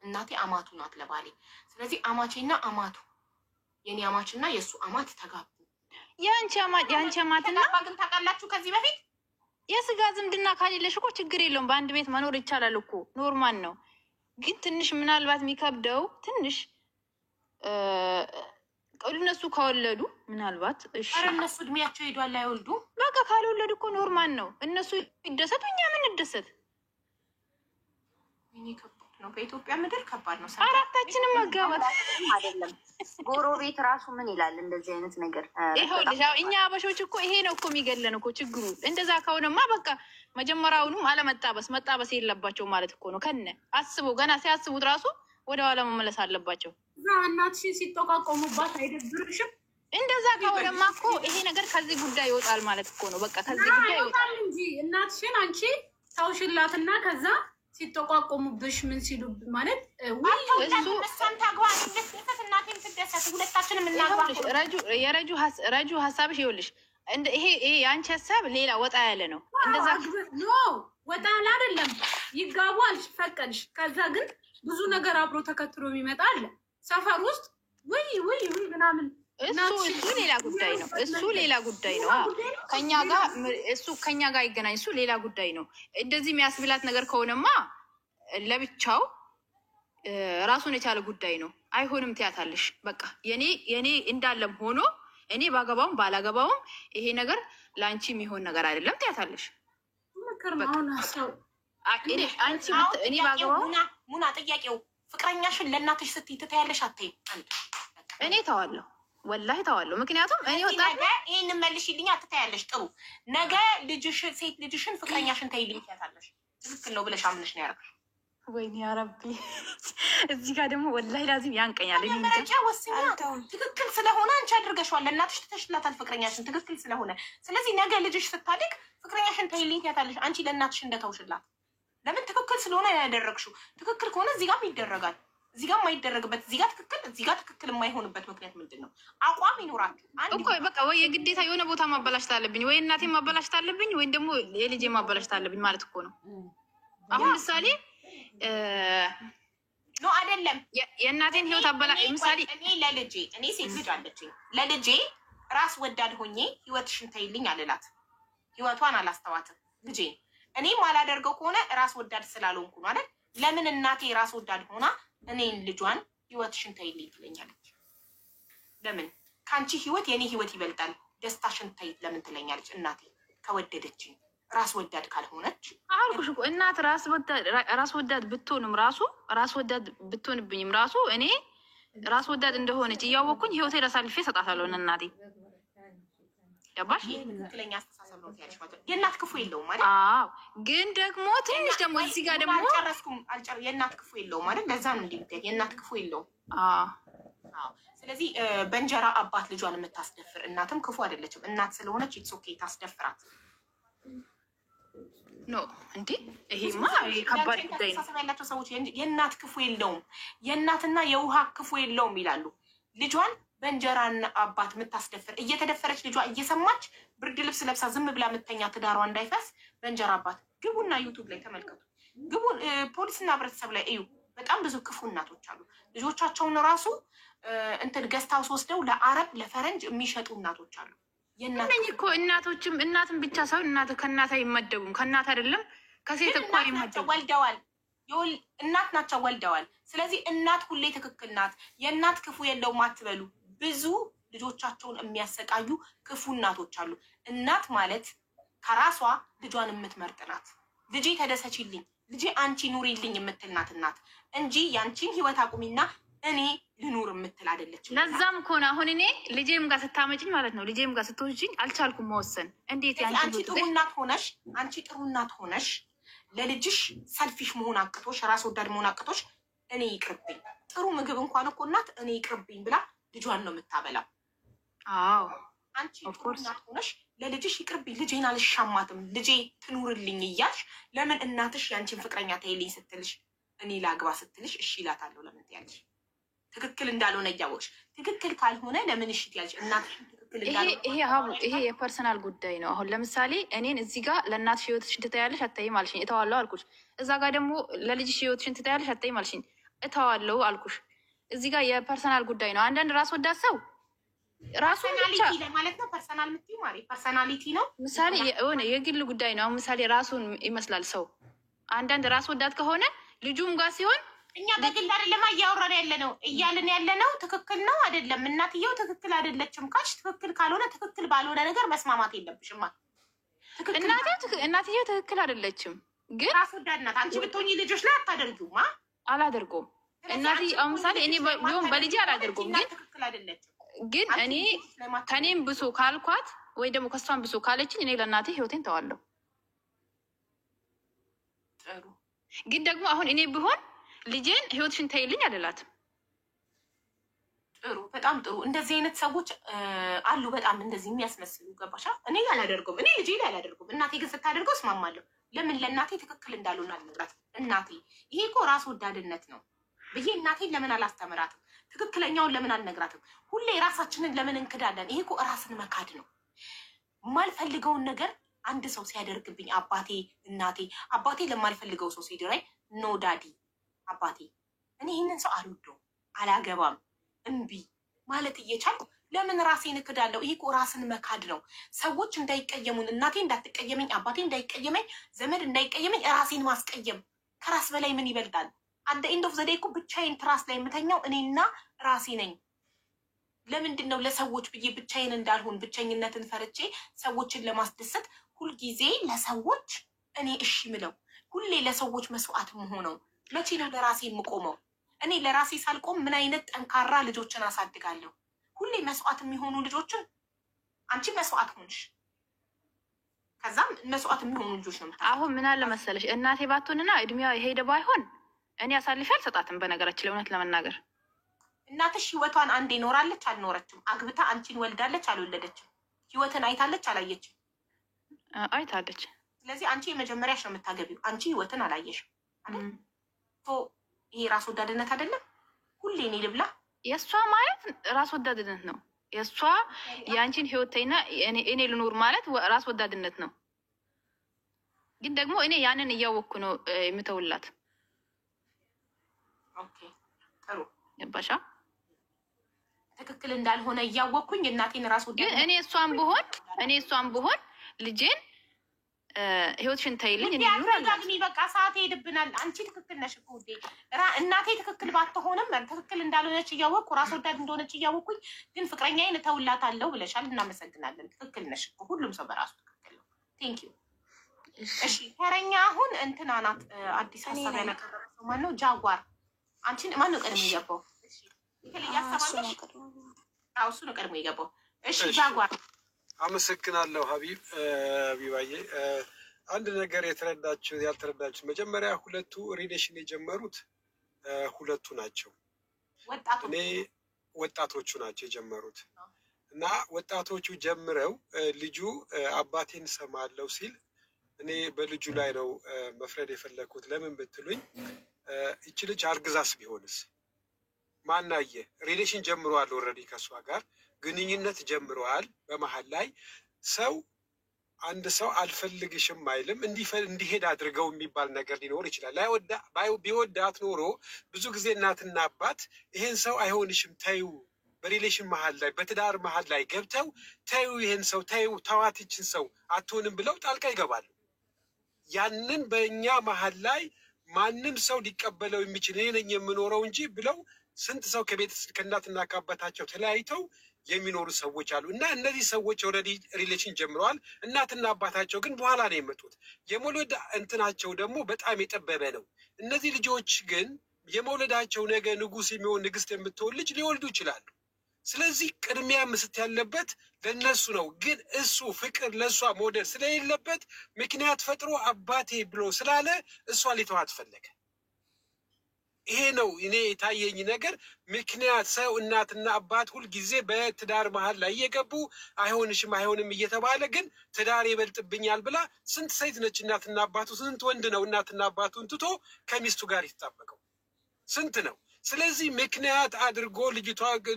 እናቴ አማቱ ናት ለባሌ። ስለዚህ አማቼና አማቱ የኔ አማችና የእሱ አማት ተጋቡ። የአንቺ አማትና ግን ታውቃላችሁ ከዚህ በፊት የስጋ ዝምድና ካሌለሽ እኮ ችግር የለውም፣ በአንድ ቤት መኖር ይቻላል እኮ፣ ኖርማል ነው። ግን ትንሽ ምናልባት የሚከብደው ትንሽ እነሱ ከወለዱ ምናልባት እነሱ እድሜያቸው ሄዷል አይወልዱ። በቃ ካልወለዱ እኮ ኖርማል ነው። እነሱ ይደሰቱ፣ እኛ ምን እንደሰት። ከባድ ነው፣ በኢትዮጵያ ምድር ከባድ ነው። አራታችንም መጋባት አይደለም። ጎረቤት ራሱ ምን ይላል እንደዚህ አይነት ነገር? ይኸውልሽ እኛ አበሾች እኮ ይሄ ነው እኮ የሚገለን እኮ ችግሩ። እንደዛ ከሆነማ በቃ መጀመሪያውኑም መጣበስ የለባቸው ማለት እኮ ነው። ከነ አስበው ገና ሲያስቡት ራሱ ወደ ኋላ መመለስ አለባቸው። እናትሽን ሲጠቋቆሙባት አይደብርሽም? እንደዛ ከሆነማ እኮ ይሄ ነገር ከዚህ ጉዳይ ይወጣል ማለት እኮ ነው። በቃ ከዚህ ጉዳይ ይወጣል እንጂ እናትሽን አንቺ ታውሽላትና ከዛ ሲጠቋቆሙብሽ ምን ሲሉ ማለት እሷን ታግባ እንደሰት እናቴም ትደሰት፣ ሁለታችንም እናግባ። ረጁ ሀሳብሽ ይኸውልሽ፣ ይሄ የአንቺ ሀሳብ ሌላ ወጣ ያለ ነው። እንደዛ ወጣ ያለ አይደለም። ይጋቡ አልሽ ፈቀድሽ። ከዛ ግን ብዙ ነገር አብሮ ተከትሎ የሚመጣ አለ ሰፈር ውስጥ ወይ ምናምን። እሱ ሌላ ጉዳይ ነው። ከኛ ጋር ይገናኝ። እሱ ሌላ ጉዳይ ነው። እንደዚህ የሚያስብላት ነገር ከሆነማ ለብቻው ራሱን የቻለ ጉዳይ ነው። አይሆንም ትያታለሽ። በቃ የኔ እንዳለም ሆኖ እኔ ባገባውም ባላገባውም ይሄ ነገር ለአንቺ የሚሆን ነገር አይደለም ትያታለሽ። እኔ ባገባው ሙና ጥያቄው ፍቅረኛሽን ለእናትሽ ስትይ ትታያለሽ አትይም? እኔ ተዋለሁ፣ ወላሂ ተዋለሁ። ምክንያቱም እኔ ወጣት ይህን መልሽልኝ። አትታያለሽ። ጥሩ ነገ ሴት ልጅሽን ፍቅረኛሽን ተይልኝ ትያታለሽ። ትክክል ነው ብለሽ አምነሽ ነው ያደረግሽ። ወይኔ ያረቢ፣ እዚህ ጋር ደግሞ ወላሂ ላዚም ያንቀኛል። መረጃ ወስኛ ትክክል ስለሆነ አንቺ አድርገሽዋል። ለእናትሽ ትተሽላታል ፍቅረኛሽን ትክክል ስለሆነ። ስለዚህ ነገ ልጅሽ ስታድግ ፍቅረኛሽን ተይልኝ ትያታለሽ። አንቺ ለእናትሽ እንደተውሽላት ለምን? ትክክል ስለሆነ ያደረግሽው። ትክክል ከሆነ እዚህ ጋርም ይደረጋል። እዚህ ጋር የማይደረግበት እዚህ ጋር ትክክል የማይሆንበት ምክንያት ምንድን ነው? አቋም ይኖራችሁ እኮ በቃ ወይ የግዴታ የሆነ ቦታ ማበላሽት አለብኝ ወይ እናቴ ማበላሽት አለብኝ ወይም ደግሞ የልጄ ማበላሽት አለብኝ ማለት እኮ ነው። አሁን ምሳሌ ኖ አይደለም የእናቴን ህይወት አበላ ምሳሌ እኔ ሴት ልጅ አለችኝ። ለልጄ ራስ ወዳድ ሆኜ ህይወትሽን ተይልኝ አልላት። ህይወቷን አላስተዋትም ልጄ። እኔ ማላደርገው ከሆነ ራስ ወዳድ ስላልሆንኩ ነው አይደል? ለምን እናቴ ራስ ወዳድ ሆና እኔን ልጇን ህይወትሽን ተይልኝ ትለኛለች? ለምን ከአንቺ ህይወት የኔ ህይወት ይበልጣል፣ ደስታሽን ተይ ለምን ትለኛለች? እናቴ ከወደደችኝ ራስ ወዳድ ካልሆነች አልኩሽ እኮ እናት ራስ ወዳድ ብትሆንም ራሱ ራስ ወዳድ ብትሆንብኝም ራሱ እኔ ራስ ወዳድ እንደሆነች እያወቅኩኝ ህይወቴን አሳልፌ እሰጣታለሁ እናቴ። ገባሽ? ትክክለኛ አስተሳሰብ ነው ያልሽ ማለት የእናት ክፉ የለውም ማለት። አዎ ግን ደግሞ ትንሽ ደግሞ እዚህ ጋር ደግሞ የእናት ክፉ የለውም ማለት ለዛ ነው እንዴ የእናት ክፉ የለውም። አዎ ስለዚህ በእንጀራ አባት ልጇን የምታስደፍር እናትም ክፉ አይደለችም። እናት ስለሆነች ኢትስ ኦኬ ታስደፍራት። ኖ እንዴ ይሄማ ከባድ ጉዳይ ነው። ያላቸው ሰዎች የእናት ክፉ የለውም የእናትና የውሃ ክፉ የለውም ይላሉ። ልጇን በእንጀራና አባት የምታስደፍር እየተደፈረች ልጇ እየሰማች ብርድ ልብስ ለብሳ ዝም ብላ የምተኛ ትዳሯ እንዳይፈስ በእንጀራ አባት ግቡና ዩቱብ ላይ ተመልከቱ። ግቡ ፖሊስና ህብረተሰብ ላይ እዩ። በጣም ብዙ ክፉ እናቶች አሉ። ልጆቻቸውን ራሱ እንትን ገስት ሃውስ ወስደው ለአረብ ለፈረንጅ የሚሸጡ እናቶች አሉ። እነኝ እኮ እናቶችም እናትን ብቻ ሳይሆን እናት ከእናት አይመደቡም። ከእናት አይደለም ከሴት እኮ አይመደቡም። ወልደዋል እናት ናቸው ወልደዋል። ስለዚህ እናት ሁሌ ትክክል ናት። የእናት ክፉ የለውም አትበሉ። ብዙ ልጆቻቸውን የሚያሰቃዩ ክፉ እናቶች አሉ። እናት ማለት ከራሷ ልጇን የምትመርጥ ናት። ልጄ ተደሰችልኝ፣ ልጄ አንቺ ኑሪልኝ የምትል ናት እናት እንጂ ያንቺን ህይወት አቁሚና እኔ ልኑር የምትል አይደለችም። ለዛም እኮ ነው አሁን እኔ ልጄም ጋር ስታመጭኝ ማለት ነው ልጄም ጋር ስትወስጂኝ አልቻልኩም መወሰን። እንዴት አንቺ ጥሩ እናት ሆነሽ ለልጅሽ ሰልፊሽ መሆን አቅቶሽ ራስ ወዳድ መሆን አቅቶሽ እኔ ይቅርብኝ ጥሩ ምግብ እንኳን እኮ እናት እኔ ይቅርብኝ ብላ ልጇን ነው የምታበላው። አዎ አንቺ ጥሩ እናት ሆነሽ ለልጅሽ ይቅርብኝ ልጄን አልሻማትም ልጄ ትኑርልኝ እያልሽ ለምን እናትሽ ያንቺን ፍቅረኛ ተይልኝ ስትልሽ እኔ ላግባ ስትልሽ እሺ እላታለሁ ለምን ትያለሽ? ትክክል እንዳልሆነ እያወቅሽ ትክክል ካልሆነ ለምን እሺ ትያለሽ? እናትሽ ትክክል እንዳልሆነ ይሄ የፐርሰናል ጉዳይ ነው። አሁን ለምሳሌ እኔን እዚህ ጋር ለእናትሽ ህይወትሽን ትተያለሽ አታይም አልሽኝ፣ እተዋለሁ አልኩሽ። እዛ ጋር ደግሞ ለልጅሽ ህይወትሽን ትተያለሽ አታይም አልሽኝ፣ እተዋለሁ አልኩሽ። እዚህ ጋር የፐርሰናል ጉዳይ ነው። አንዳንድ ራስ ወዳድ ሰው ራሱ ፐርሰናሊቲ ማለት ነው። ፐርሰናል ምትይ ማለት ፐርሰናሊቲ ነው። ምሳሌ የሆነ የግል ጉዳይ ነው። ምሳሌ ራሱን ይመስላል ሰው። አንዳንድ ራስ ወዳድ ከሆነ ልጁም ጋር ሲሆን እኛ በግል አይደለም እያወራን ያለ ነው እያልን ያለ ነው። ትክክል ነው አይደለም? እናትየው ትክክል አይደለችም ካልሽ ትክክል ካልሆነ ትክክል ባልሆነ ነገር መስማማት የለብሽም። እናትየው ትክክል አይደለችም ግን ራስ ወዳድ ናት። አንቺ ብትሆኚ ልጆች ላይ አታደርጊውም። አላደርገውም። እናቴ አሁን ምሳሌ እኔ ቢሆን በልጄ አላደርገውም ግን እኔ ከኔም ብሶ ካልኳት ወይ ደግሞ ከሷን ብሶ ካለችኝ እኔ ለእናቴ ህይወቴን ተዋለሁ። ጥሩ ግን ደግሞ አሁን እኔ ብሆን ልጄን ህይወትሽን ተይልኝ አልላትም። ጥሩ በጣም ጥሩ። እንደዚህ አይነት ሰዎች አሉ በጣም እንደዚህ የሚያስመስሉ ገባሻ? እኔ አላደርገውም፣ እኔ ልጄ ላይ አላደርገውም። እናቴ ግን ስታደርገው እስማማለሁ። ለምን ለእናቴ ትክክል እንዳልሆነ አልነግራት። እናቴ ይሄ እኮ ራስ ወዳድነት ነው ብዬ እናቴን ለምን አላስተምራትም? ትክክለኛውን ለምን አልነግራትም? ሁሌ ራሳችንን ለምን እንክዳለን? ይሄ እኮ ራስን መካድ ነው። የማልፈልገውን ነገር አንድ ሰው ሲያደርግብኝ አባቴ እናቴ አባቴ ለማልፈልገው ሰው ሲድራይ ኖ ዳዲ አባቴ እኔ ይህንን ሰው አልወደውም አላገባም እምቢ ማለት እየቻልኩ ለምን ራሴን እክዳለሁ? ይሄ እኮ ራስን መካድ ነው። ሰዎች እንዳይቀየሙን፣ እናቴ እንዳትቀየመኝ፣ አባቴ እንዳይቀየመኝ፣ ዘመድ እንዳይቀየመኝ ራሴን ማስቀየም ከራስ በላይ ምን ይበልጣል? አንደ ኢንድ ኦፍ ዘዴ እኮ ብቻዬን ትራስ ላይ የምተኛው እኔና ራሴ ነኝ። ለምንድን ነው ለሰዎች ብዬ ብቻዬን እንዳልሆን ብቸኝነትን ፈርቼ ሰዎችን ለማስደሰት ሁልጊዜ ለሰዎች እኔ እሺ ምለው? ሁሌ ለሰዎች መስዋዕት መሆነው? መቼ ነው ለራሴ የምቆመው? እኔ ለራሴ ሳልቆም ምን አይነት ጠንካራ ልጆችን አሳድጋለሁ? ሁሌ መስዋዕት የሚሆኑ ልጆችን አንቺ መስዋዕት ሆንሽ፣ ከዛም መስዋዕት የሚሆኑ ልጆች ነው። አሁን ምን አለ መሰለሽ እናቴ ባትሆንና እድሜዋ የሄደ ባይሆን እኔ አሳልፌ አልሰጣትም። በነገራችን ላይ እውነት ለመናገር እናትሽ ህይወቷን አንዴ ኖራለች አልኖረችም? አግብታ አንቺን ወልዳለች አልወለደችም? ህይወትን አይታለች አላየችም? አይታለች። ስለዚህ አንቺ የመጀመሪያሽ ነው የምታገቢው። አንቺ ህይወትን አላየሽም አይደል? ይሄ ራስ ወዳድነት አይደለም? ሁሌ እኔ ልብላ። የእሷ ማለት ራስ ወዳድነት ነው። የእሷ የአንቺን ህይወት ተይና እኔ ልኖር ማለት ራስ ወዳድነት ነው። ግን ደግሞ እኔ ያንን እያወቅኩ ነው የምተውላት። ኦኬ ጥሩ ገባሻ? ትክክል እንዳልሆነ እያወቅኩኝ እናቴን ራስ ወዳድ ግን እኔ እሷን ብሆን ልጄን ህይወትሽን ተይልኝ እኔ ያረጋግኒ በቃ ሰዓት ሄድብናል። አንቺ ትክክል ነሽ እኮ ውዴ። እናቴ ትክክል ባትሆንም ትክክል እንዳልሆነች እያወቅኩ ራስ ወዳድ እንደሆነች እያወቅኩኝ ግን ፍቅረኛዬን እተውላታለሁ ብለሻል። እናመሰግናለን። ትክክል ነሽ እኮ ሁሉም ሰው በራሱ ትክክል ነው። ቴንክ ዩ። እሺ ተረኛ አሁን እንትና ናት። አዲስ ሀሳብ ያቀረበው ማን ነው? ጃጓር አንቺን ማን ነው ቀድሞ የገባው? እሺ ያሰባለሽ? አዎ እሱ ነው ቀድሞ የገባው። እሺ ጃጓር አመሰግናለሁ ሀቢባዬ። አንድ ነገር ያልተረዳችሁ መጀመሪያ ሁለቱ ሪሌሽን የጀመሩት ሁለቱ ናቸው። ወጣቶቹ ናቸው የጀመሩት እና ወጣቶቹ ጀምረው ልጁ አባቴን ሰማለው ሲል እኔ በልጁ ላይ ነው መፍረድ የፈለኩት። ለምን ብትሉኝ እቺ ልጅ አርግዛስ ቢሆንስ? ማናየ ሪሌሽን ጀምረዋል። ኦልሬዲ ከሷ ጋር ግንኙነት ጀምረዋል። በመሀል ላይ አንድ ሰው አልፈልግሽም አይልም። እንዲሄድ አድርገው የሚባል ነገር ሊኖር ይችላል። ቢወዳት ኖሮ ብዙ ጊዜ እናትና አባት ይሄን ሰው አይሆንሽም ተዩ፣ በሪሌሽን መሀል ላይ በትዳር መሀል ላይ ገብተው ተዩ፣ ይሄን ሰው ተዩ፣ ተዋት፣ ይችን ሰው አትሆንም ብለው ጣልቃ ይገባሉ። ያንን በእኛ መሀል ላይ ማንም ሰው ሊቀበለው የሚችል እኔ ነኝ የምኖረው እንጂ ብለው ስንት ሰው ከእናትና ከአባታቸው ተለያይተው የሚኖሩ ሰዎች አሉ። እና እነዚህ ሰዎች ኦልሬዲ ሪሌሽን ጀምረዋል። እናትና አባታቸው ግን በኋላ ነው የመጡት። የመውለድ እንትናቸው ደግሞ በጣም የጠበበ ነው። እነዚህ ልጆች ግን የመውለዳቸው ነገ ንጉስ የሚሆን ንግስት የምትሆን ልጅ ሊወልዱ ይችላሉ። ስለዚህ ቅድሚያ መስጠት ያለበት ለነሱ ነው። ግን እሱ ፍቅር ለእሷ መውደድ ስለሌለበት ምክንያት ፈጥሮ አባቴ ብሎ ስላለ እሷ ሊተዋት ፈለገ። ይሄ ነው እኔ የታየኝ ነገር። ምክንያት ሰው እናትና አባት ሁልጊዜ በትዳር መሀል ላይ እየገቡ አይሆንሽም አይሆንም እየተባለ ግን ትዳር ይበልጥብኛል ብላ ስንት ሴት ነች እናትና አባቱ፣ ስንት ወንድ ነው እናትና አባቱን ትቶ ከሚስቱ ጋር የተጣበቀው ስንት ነው። ስለዚህ ምክንያት አድርጎ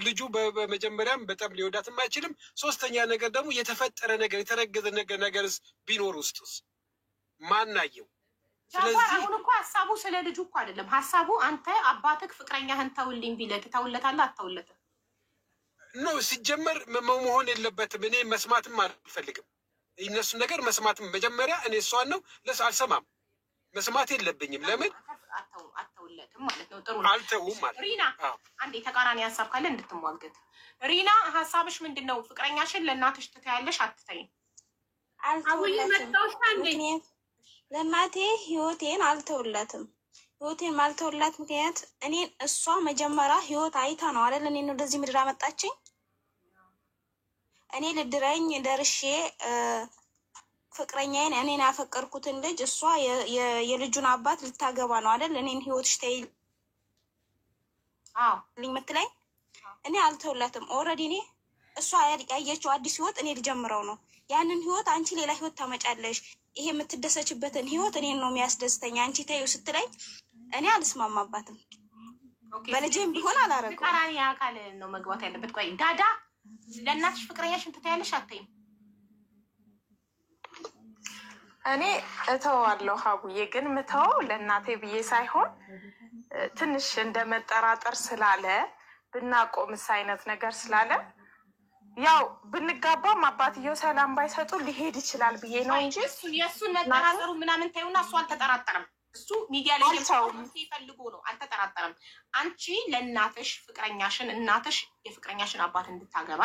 ልጁ በመጀመሪያም በጣም ሊወዳትም አይችልም። ሶስተኛ ነገር ደግሞ የተፈጠረ ነገር የተረገዘ ነገርስ ቢኖር ውስጥስ ማናየው? ስለዚህ አሁን እኮ ሀሳቡ ስለ ልጁ እኮ አይደለም። ሀሳቡ አንተ አባትህ ፍቅረኛህን ተውልኝ ቢልህ ተውለታለህ አትተውለትም? ነው ሲጀመር መሆን የለበትም። እኔ መስማትም አልፈልግም እነሱን ነገር መስማትም። መጀመሪያ እኔ እሷን ነው አልሰማም፣ መስማት የለብኝም። ለምን አትተውለትም ማለት ነው? ጥሩ ነው። አልተውም ማለት ሪና አንዴ ተቃራኒ ሀሳብ ካለ እንድትሟገት። ሪና ሀሳብሽ ምንድን ነው? ፍቅረኛሽን ለእናትሽ ትተያለሽ አትተይም? ለእናቴ ህይወቴን አልተውለትም። ህይወቴን ማልተውላት ምክንያት እኔን እሷ መጀመሪያ ህይወት አይታ ነው አይደል እኔን ወደዚህ ምድር አመጣችኝ። እኔ ልድረኝ ደርሼ ፍቅረኛዬን እኔን ያፈቀርኩትን ልጅ እሷ የልጁን አባት ልታገባ ነው አይደል እኔን ህይወትሽ ተይልኝ ምትለኝ። እኔ አልተውላትም። ኦልሬዲ እኔ እሷ ያየችው አዲስ ህይወት እኔ ልጀምረው ነው። ያንን ህይወት አንቺ ሌላ ህይወት ታመጫለሽ፣ ይሄ የምትደሰችበትን ህይወት እኔን ነው የሚያስደስተኝ አንቺ ተይው ስትለኝ እኔ አልስማማባትም። በልጄም ቢሆን አላረገውም። ተቃራኒ አካል ነው መግባት ያለበት። ቆይ ዳዳ ለእናትሽ ፍቅረኛሽን ትተያለሽ አትይም? እኔ እተዋለሁ ሀቡዬ፣ ግን ምተው ለእናቴ ብዬ ሳይሆን ትንሽ እንደ መጠራጠር ስላለ ብናቆምስ አይነት ነገር ስላለ ያው ብንጋባም አባትየው ሰላም ባይሰጡ ሊሄድ ይችላል ብዬ ነው እንጂ የእሱን መጠራጠሩ ምናምን ታዩና እሱ አልተጠራጠረም። እሱ ሚዲያ ላይ ሲፈልጉ ነው አልተጠራጠረም። አንቺ ለእናትሽ ፍቅረኛሽን እናትሽ የፍቅረኛሽን አባት እንድታገባ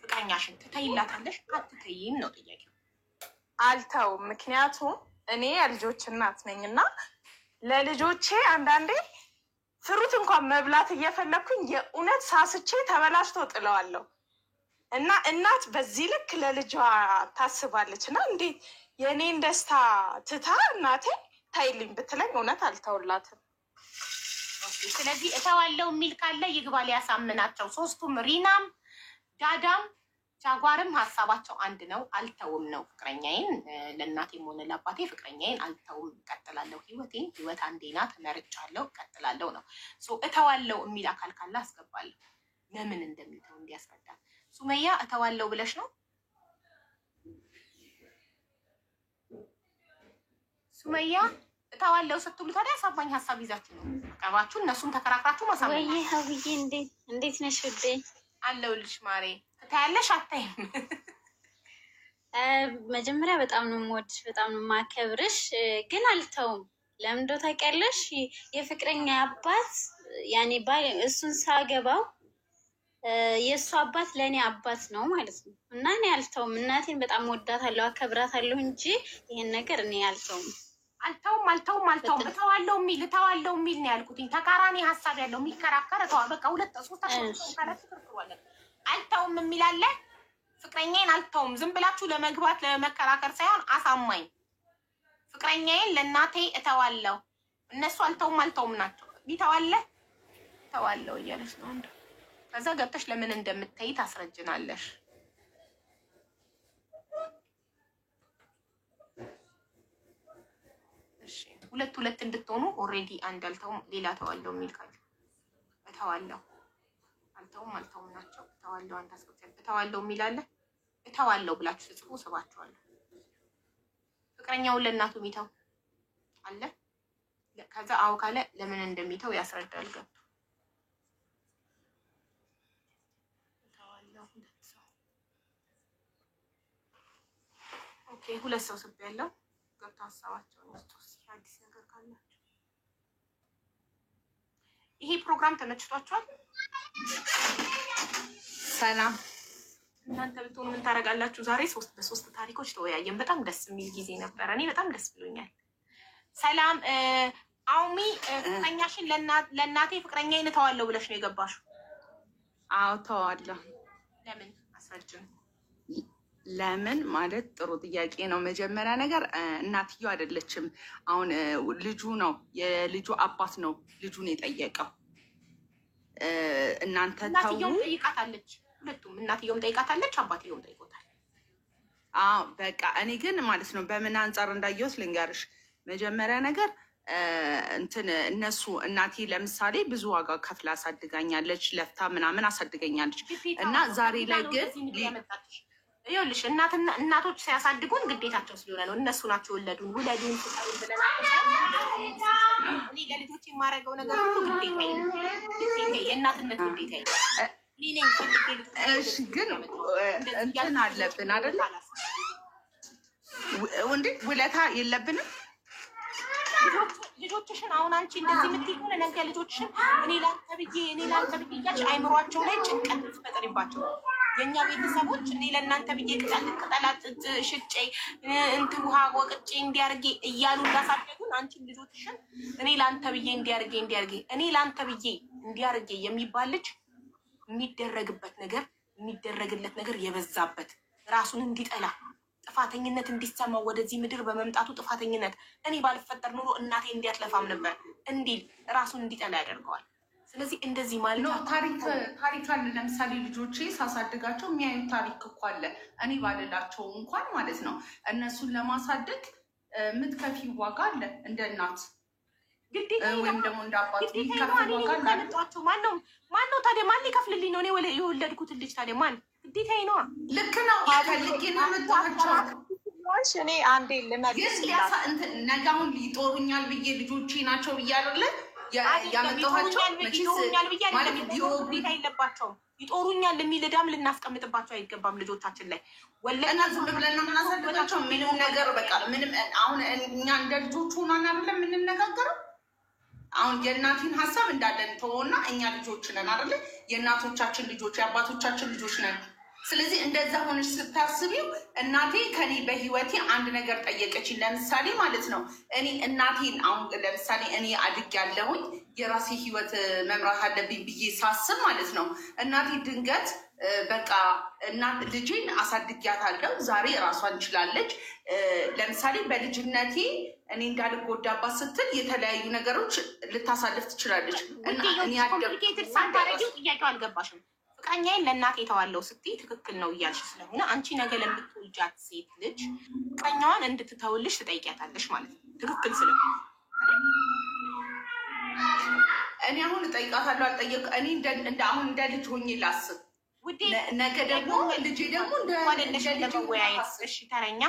ፍቅረኛሽን ትተይላታለሽ አትተይም ነው ጥያቄው። አልተውም። ምክንያቱም እኔ የልጆች እናት ነኝ እና ለልጆቼ አንዳንዴ ፍሩት እንኳን መብላት እየፈለግኩኝ የእውነት ሳስቼ ተበላሽቶ ጥለዋለሁ እና እናት በዚህ ልክ ለልጇ ታስባለች እና እንዴት የእኔን ደስታ ትታ እናቴ ታይልኝ ብትለኝ እውነት አልተውላትም። ስለዚህ እተዋለው የሚል ካለ ይግባ ሊያሳምናቸው። ሶስቱም ሪናም ዳዳም ጃጓርም ሀሳባቸው አንድ ነው። አልተውም ነው ፍቅረኛዬን፣ ለእናቴም ሆነ ለአባቴ ፍቅረኛዬን አልተውም፣ እቀጥላለሁ። ህይወት አንዴ ናት፣ መርጫለሁ፣ እቀጥላለሁ ነው። እተዋለው የሚል አካል ካለ አስገባለሁ፣ ለምን እንደሚተው እንዲያስረዳል። ሱመያ እተዋለው ብለሽ ነው? ሱመያ እተዋለው ስትሉ ታዲያ አሳማኝ ሀሳብ ይዛችሁ ነው ቀባችሁ፣ እነሱም ተከራክራችሁ ማሳመን። ወይ ሀብዬ እንዴት ነሽ ውዴ? አለሁልሽ ማሬ። ታያለሽ አታይም? መጀመሪያ በጣም ነው የምወድሽ፣ በጣም ነው የማከብርሽ፣ ግን አልተውም። ለምን እንደው ታውቂያለሽ? የፍቅረኛ አባት ያኔ እሱን ሳገባው የእሱ አባት ለእኔ አባት ነው ማለት ነው። እና እኔ አልተውም። እናቴን በጣም ወዳታለሁ፣ አከብራታለሁ እንጂ ይሄን ነገር እኔ አልተውም። እተዋለው የሚል ነው ያልኩትኝ። ተቃራኒ ሀሳብ ያለው የሚከራከር በቃ ሁለት ሶስት አልተውም የሚል አለ። ፍቅረኛዬን አልተውም ዝም ብላችሁ ለመግባት ለመከራከር ሳይሆን አሳማኝ ፍቅረኛዬን ለእናቴ እተዋለው። እነሱ አልተውም ናቸው። ይተዋለ እተዋለው እያለች ነው። ከዛ ገብተሽ ለምን እንደምትይ ታስረጅናለሽ። እሺ ሁለት እንድትሆኑ ኦልሬዲ አንድ አልተውም ሌላ እተዋለው የሚል ካለ እተዋለው አልተውም ናቸው። እተዋለው አንድ አስቆጥተን እተዋለው የሚል አለ። እተዋለው ብላችሁ ጽፉ፣ ስባችኋለሁ። ፍቅረኛውን ለእናቱ የሚተው አለ። ከዛ አው ካለ ለምን እንደሚተው ያስረዳል ገብቶ። እተዋለው ሁለት ሰው ኦኬ፣ ሁለት ሰው ስብ ያለው ገብቶ ሀሳባቸውን ውስጥ አዲስ ነገር ካላችሁ። ይሄ ፕሮግራም ተመችቷችኋል? ሰላም። እናንተ ብትሆኑ ምን ታደርጋላችሁ? ዛሬ 3 በ3 ታሪኮች ተወያየን። በጣም ደስ የሚል ጊዜ ነበረ። እኔ በጣም ደስ ብሎኛል። ሰላም አውሚ፣ ፍቅረኛሽን ለእናቴ ፍቅረኛዬን እተዋለሁ ብለሽ ነው የገባሽው? አዎ ተዋለሁ። ለምን አስረጅም? ለምን ማለት ጥሩ ጥያቄ ነው። መጀመሪያ ነገር እናትየው አይደለችም። አሁን ልጁ ነው፣ የልጁ አባት ነው ልጁን የጠየቀው። እናንተ እናትየውም ጠይቃታለች፣ ሁለቱም እናትየውም ጠይቃታለች፣ አባትየውም ጠይቆታል። አዎ በቃ እኔ ግን ማለት ነው በምን አንጻር እንዳየሁት ልንገርሽ። መጀመሪያ ነገር እነሱ እናቴ ለምሳሌ ብዙ ዋጋ ከፍላ አሳድጋኛለች፣ ለፍታ ምናምን አሳድገኛለች እና ዛሬ ላይ ግን ይኸውልሽ እናቶች ሲያሳድጉን ግዴታቸው ስለሆነ ነው። እነሱ ናቸው ወለዱን ውለዱን ፍጠሩን ብለናቸው። እኔ ለልጆች የማደርገው ነገር ሁሉ ግዴታዬ ነው። የእናትነት ግዴታዬ ነው። እሺ ግን እንትን አለብን አይደለ እንዴ? ውለታ የለብንም። ልጆችሽን አሁን አንቺ እንደዚህ የምትይ ከሆነ ነገ ልጆችሽን እኔ ላንተ ብዬ እያልሽ አይምሯቸው ላይ ጭንቀት ትፈጥሪባቸው። የእኛ ቤተሰቦች እኔ ለእናንተ ብዬ ቅጠላት ሽጬ እንትን ውሃ ወቅጬ እንዲያርጌ እያሉ እንዳሳደጉን አንቺን ልጆችሽን እኔ ለአንተ ብዬ እንዲያርጌ እኔ ለአንተ ብዬ እንዲያርጌ የሚባል ልጅ የሚደረግበት ነገር የሚደረግለት ነገር የበዛበት ራሱን እንዲጠላ ጥፋተኝነት እንዲሰማው ወደዚህ ምድር በመምጣቱ ጥፋተኝነት እኔ ባልፈጠር ኑሮ እናቴ እንዲያትለፋም ነበር እንዲል ራሱን እንዲጠላ ያደርገዋል። ስለዚህ እንደዚህ ማለት ነው። ታሪክ አለ። ለምሳሌ ልጆቼ ሳሳድጋቸው የሚያዩት ታሪክ እኮ አለ። እኔ ባልላቸው እንኳን ማለት ነው እነሱን ለማሳደግ የምትከፊው ዋጋ አለ። እንደ እናት ወይም ደግሞ እንደ አባት የሚከፍል ዋጋ አለ። ማነው ታዲያ ማን ሊከፍልልኝ ነው? እኔ የወለድኩትን ልጅ ታዲያ ማን? ግዴታዬ ነዋ። ልክ ነው። ፈልጌ ነው የምታቸው። እኔ አንዴ ልመልስላት ነገ አሁን ይጦሩኛል ብዬ ልጆቼ ናቸው ብዬ አይደለ ያመጣኋቸው። ግዴታ የለባቸውም። ይጦሩኛል የሚል ዕዳም ልናስቀምጥባቸው አይገባም። ልጆቻችን ላይ እና ዝም ብለን ነው የምናሳድጋቸው። ምንም ነገር በቃ ምንም አሁን እኛ እንደ ልጆቹ ሆናን አይደለ የምንነጋገረው። አሁን የእናቴን ሀሳብ እንዳለን ተወውና እኛ ልጆች ነን አይደለ? የእናቶቻችን ልጆች የአባቶቻችን ልጆች ነን። ስለዚህ እንደዛ ሆነች ስታስቢው እናቴ ከኔ በህይወቴ አንድ ነገር ጠየቀችኝ። ለምሳሌ ማለት ነው እኔ እናቴን አሁን ለምሳሌ እኔ አድግ ያለሁኝ የራሴ ህይወት መምራት አለብኝ ብዬ ሳስብ ማለት ነው እናቴ ድንገት በቃ እናት ልጄን አሳድጊያታለሁ ዛሬ ራሷን እንችላለች። ለምሳሌ በልጅነቴ እኔ እንዳልጎዳባት ስትል የተለያዩ ነገሮች ልታሳልፍ ትችላለች። ጥያቄው አልገባሽም። ፍቅረኛዬን ለእናቴ ተዋለው ስትይ ትክክል ነው እያልሽ ስለሆነ አንቺ ነገ ለምትወልጃት ሴት ልጅ ፍቅረኛዋን እንድትተውልሽ ትጠይቂያታለሽ ማለት ነው። ትክክል ስለሆነ እኔ አሁን እጠይቃታለሁ አልጠየቅ እኔ አሁን እንደ ልጅ ሆኜ ላስብ ውዴ። ነገ ደግሞ ልጄ ደግሞ ዋለለሽ ለመወያየት። እሺ ተረኛ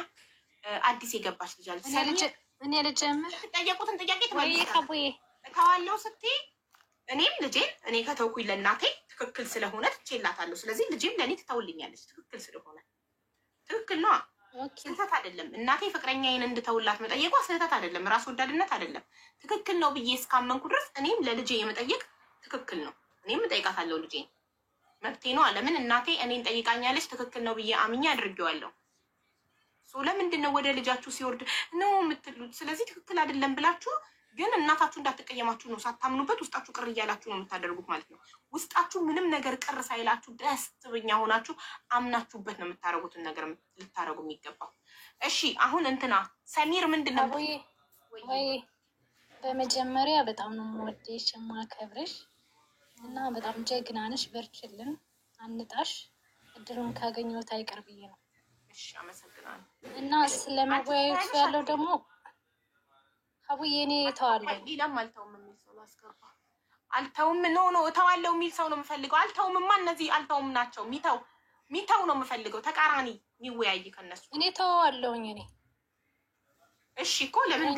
አዲስ የገባች ልጅ አለች። እኔ ልጀምር ጠየቁትን ጥያቄ ተዋለው ስትይ እኔም ልጄን እኔ ከተውኩኝ ለእናቴ ትክክል ስለሆነ ትቼላታለሁ። ስለዚህ ልጄም ለእኔ ትተውልኛለች ትክክል ስለሆነ ትክክል ነው። ስህተት አይደለም። እናቴ ፍቅረኛዬን እንድተውላት መጠየቋ ስህተት አይደለም፣ ራስ ወዳድነት አይደለም። ትክክል ነው ብዬ እስካመንኩ ድረስ እኔም ለልጄ የመጠየቅ ትክክል ነው። እኔም እጠይቃታለሁ ልጄን፣ መብቴ ነው። ለምን እናቴ እኔን ጠይቃኛለች ትክክል ነው ብዬ አምኜ አድርጌዋለሁ። ለምንድን ነው ወደ ልጃችሁ ሲወርድ ነው የምትሉት? ስለዚህ ትክክል አይደለም ብላችሁ ግን እናታችሁ እንዳትቀየማችሁ ነው ሳታምኑበት ውስጣችሁ ቅር እያላችሁ ነው የምታደርጉት ማለት ነው። ውስጣችሁ ምንም ነገር ቅር ሳይላችሁ ደስተኛ ሆናችሁ አምናችሁበት ነው የምታደርጉትን ነገር ልታደርጉ የሚገባው። እሺ አሁን እንትና ሰሚር ምንድን ነው? ወይ በመጀመሪያ በጣም ነው የምወደሽ የማከብርሽ እና በጣም ጀግና ነሽ። በርችልን፣ አንጣሽ። እድሉን ካገኘሁት አይቀር ብዬ ነው። እሺ አመሰግናለሁ። እና ስለመወያየቱ ያለው ደግሞ አቡዬ እኔ እተዋለሁ። ሌላም አልተውም የሚል ሰው ላስገባ። አልተውም ኖ እተዋለሁ የሚል ሰው ነው የምፈልገው። አልተውምማ እነዚህ አልተውም ናቸው። ሚተው ነው የምፈልገው። ተቃራኒ የሚወያይ ከነሱ እኔ እተዋለሁኝ። እኔ እሺ እኮ ለምን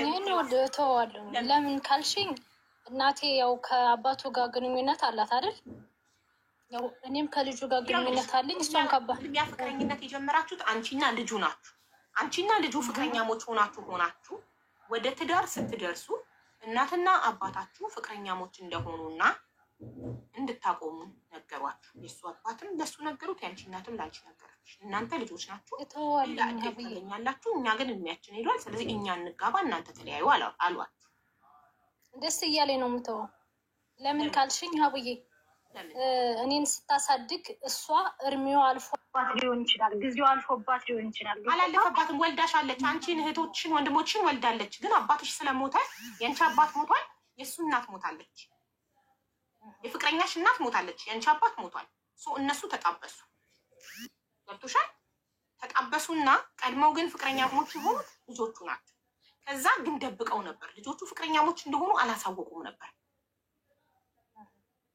እተዋለሁ? ለምን ካልሽኝ እናቴ ያው ከአባቱ ጋር ግንኙነት አላት አይደል? ያው እኔም ከልጁ ጋር ግንኙነት አለኝ። እሷም ከአባቱ ፍቅረኝነት የጀመራችሁት አንቺና ልጁ ናችሁ። አንቺና ልጁ ፍቅረኛሞች ሆናችሁ ወደ ትዳር ስትደርሱ እናትና አባታችሁ ፍቅረኛሞች እንደሆኑና እንድታቆሙ ነገሯችሁ። የእሱ አባትም ለሱ ነገሩት፣ ያንቺ እናትም ለአንቺ ነገረች። እናንተ ልጆች ናችሁ፣ ታገኛላችሁ። እኛ ግን እድሜያችን ሄዷል። ስለዚህ እኛ እንጋባ፣ እናንተ ተለያዩ አሏችሁ። ደስ እያለኝ ነው የምተወው። ለምን ካልሽኝ ሀቡዬ እኔን ስታሳድግ እሷ እድሜዋ አልፎባት ሊሆን ይችላል፣ ጊዜው አልፎባት ሊሆን ይችላል። አላለፈባትም። ወልዳሻለች። አንቺን እህቶችሽን ወንድሞችሽን ወልዳለች። ግን አባትሽ ስለሞተ የአንቺ አባት ሞቷል፣ የእሱ እናት ሞታለች። የፍቅረኛሽ እናት ሞታለች፣ የአንቺ አባት ሞቷል። እነሱ ተጣበሱ። ገብቶሻል? ተጣበሱና ቀድመው ግን ፍቅረኛሞች የሆኑት ልጆቹ ናቸው። ከዛ ግን ደብቀው ነበር። ልጆቹ ፍቅረኛሞች እንደሆኑ አላሳወቁም ነበር።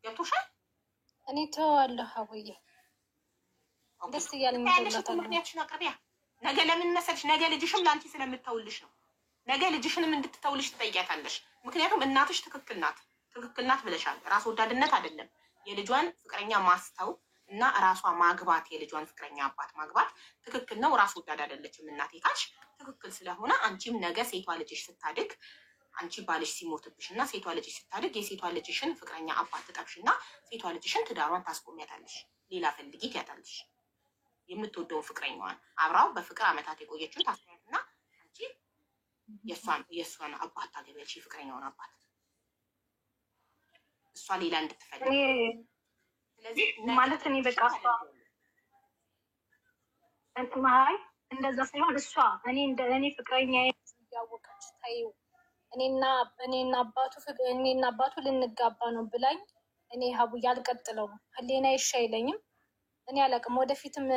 ገብቶሻል? እኔ ተዋለሁ ሀቡዬ፣ ደስ እያለኝ ምክንያትሽን አቅርቢያ። ነገ ለምን መሰልሽ? ነገ ልጅሽም ለአንቺ ስለምትተውልሽ ነው። ነገ ልጅሽንም እንድትተውልሽ ትጠይቂያታለሽ። ምክንያቱም እናትሽ ትክክል ናት ብለሻል። ራስ ወዳድነት አይደለም። የልጇን ፍቅረኛ ማስተው እና ራሷ ማግባት፣ የልጇን ፍቅረኛ አባት ማግባት ትክክል ነው። ራስ ወዳድ አይደለችም እናቴ ካልሽ ትክክል ስለሆነ አንቺም ነገ ሴቷ ልጅሽ ስታድግ አንቺ ባልሽ ሲሞትብሽ እና ሴቷ ልጅሽ ስታድግ የሴቷ ልጅሽን ፍቅረኛ አባት ትጠብሽና ሴቷ ልጅሽን ትዳሯን ታስቆሚያታለሽ። ሌላ ፈልጊት ያታለሽ። የምትወደውን ፍቅረኛዋን አብራው በፍቅር አመታት የቆየችውን ታስቆሚያትና አንቺ የእሷን አባት ታገቢያለሽ፣ የፍቅረኛውን አባት እሷ ሌላ እንድትፈልግ። ስለዚህ ማለት እኔ በቃ እሷ እንትማይ እንደዛ ሳይሆን እሷ እኔ ፍቅረኛ ያወቀች ታዩ እኔና አባቱ ልንጋባ ነው ብላኝ እኔ ሀቡዬ አልቀጥለውም። ህሌና ይሻ አይለኝም። እኔ አላውቅም። ወደፊትም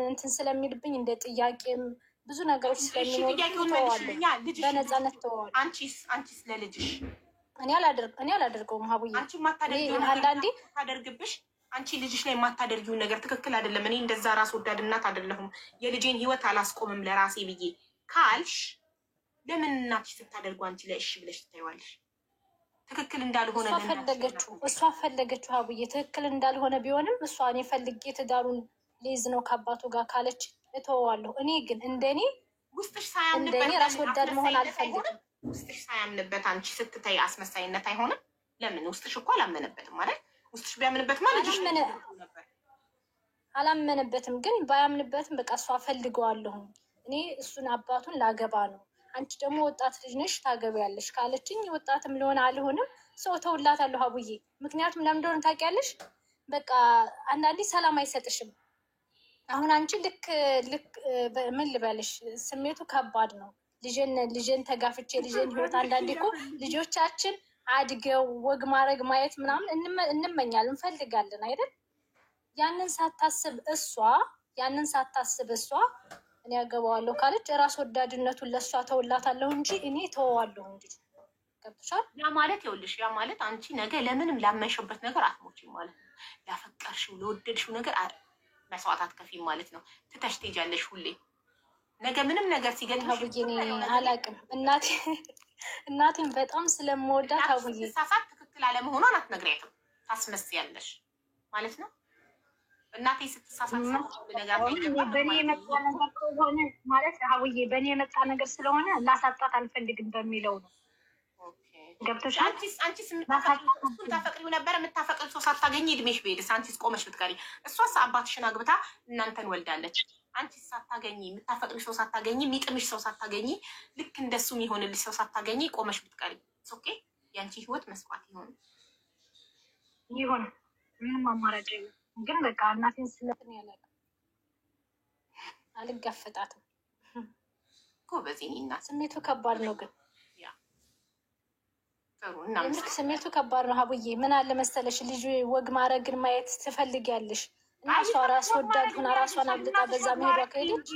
እንትን ስለሚልብኝ እንደ ጥያቄም ብዙ ነገሮች ስለሚኖሩ በነፃነት ተዋዋል። አንቺስ ለልጅሽ እኔ አላደርገውም ሀቡዬ። አንዳንዴ ታደርግብሽ አንቺ ልጅሽ ላይ የማታደርጊውን ነገር ትክክል አይደለም። እኔ እንደዛ ራስ ወዳድ እናት አይደለሁም። የልጄን ህይወት አላስቆምም ለራሴ ብዬ ካልሽ ለምን እናትሽ ስታደርጉ አንቺ ላይ እሺ ብለሽ ትታይዋለሽ? ትክክል እንዳልሆነ እሷ ፈለገችው ሀቡዬ። ትክክል እንዳልሆነ ቢሆንም እሷ እኔ ፈልጌ ትዳሩን ሊይዝ ነው ከአባቱ ጋር ካለች እተወዋለሁ። እኔ ግን እንደኔ ውስጥሽ ሳያምንበት እንደኔ ራስ ወዳድ መሆን አልፈልግም። ውስጥሽ ሳያምንበት አንቺ ስትታይ አስመሳይነት አይሆንም? ለምን ውስጥሽ እኮ አላመነበትም ማለት ውስጥሽ ቢያምንበት ማለት አላመነበትም። ግን ባያምንበትም በቃ እሷ ፈልገዋለሁ እኔ እሱን አባቱን ላገባ ነው፣ አንቺ ደግሞ ወጣት ልጅ ነሽ ታገቢያለሽ ካለችኝ ወጣትም ሊሆን አልሆንም ሰው ተውላታለሁ ሀቡዬ። ምክንያቱም ለምን እንደሆነ ታውቂያለሽ? በቃ አንዳንዴ ሰላም አይሰጥሽም። አሁን አንቺ ልክ ምን ልበልሽ፣ ስሜቱ ከባድ ነው። ልጄን ተጋፍቼ ልጄን ህይወት አንዳንዴ እኮ ልጆቻችን አድገው ወግ ማድረግ ማየት ምናምን እንመኛለን እንፈልጋለን አይደል? ያንን ሳታስብ እሷ እኔ ያገባዋለሁ ካለች ራስ ወዳድነቱን ለእሷ ተውላታለሁ እንጂ እኔ ተወዋለሁ እንጂ ገብቶሻል? ያ ማለት ይኸውልሽ፣ ያ ማለት አንቺ ነገ ለምንም ላመንሽበት ነገር አትሞቺም ማለት ነው። ላፈቀርሽው ለወደድሽው ነገር መስዋዕት አትከፊም ማለት ነው። ትተሽ ትሄጃለሽ ሁሌ። ነገ ምንም ነገር ሲገጥምሽ አላውቅም። እናቴን በጣም ስለምወዳት አቡዬ ሳሳት ትክክል አለመሆኗን አትነግሪያትም። ታስመስያለሽ ማለት ነው። እናቴ ስትሳሳት ነገር በእኔ የመጣ ነገር ከሆነ ማለት አቡዬ በእኔ የመጣ ነገር ስለሆነ ላሳጣት አልፈልግም በሚለው ነው። ገብቶሻል? አንቺስ እሱን ታፈቅሪው ነበር። የምታፈቅሪው ሰው ሳታገኝ እድሜሽ በሄድስ አንቺስ ቆመሽ ብትቀሪ? እሷስ አባትሽን አግብታ እናንተን ወልዳለች። አንቺስ ሳታገኝ የምታፈቅሪው ሰው ሳታገኝ የሚጥምሽ ሰው ሳታገኝ ልክ እንደሱ የሚሆንልሽ ሰው ሳታገኝ ቆመሽ ብትቀሪ ኦኬ፣ የአንቺ ህይወት መስዋዕት ይሆን ምንም አማራጭ ግን በቃ እናቴን ስለትን ያላቀ አልጋፈጣትም እኮ በዚህ እናት ስሜቱ ከባድ ነው ግን ስሜቱ ከባድ ነው። ሀቡዬ ምን አለ መሰለሽ ልጁ ወግ ማድረግን ማየት ትፈልጊያለሽ እና እሷ ራስ ወዳድ ሆና ራሷን አብልጣ በዛ መሄዷ ከሄደች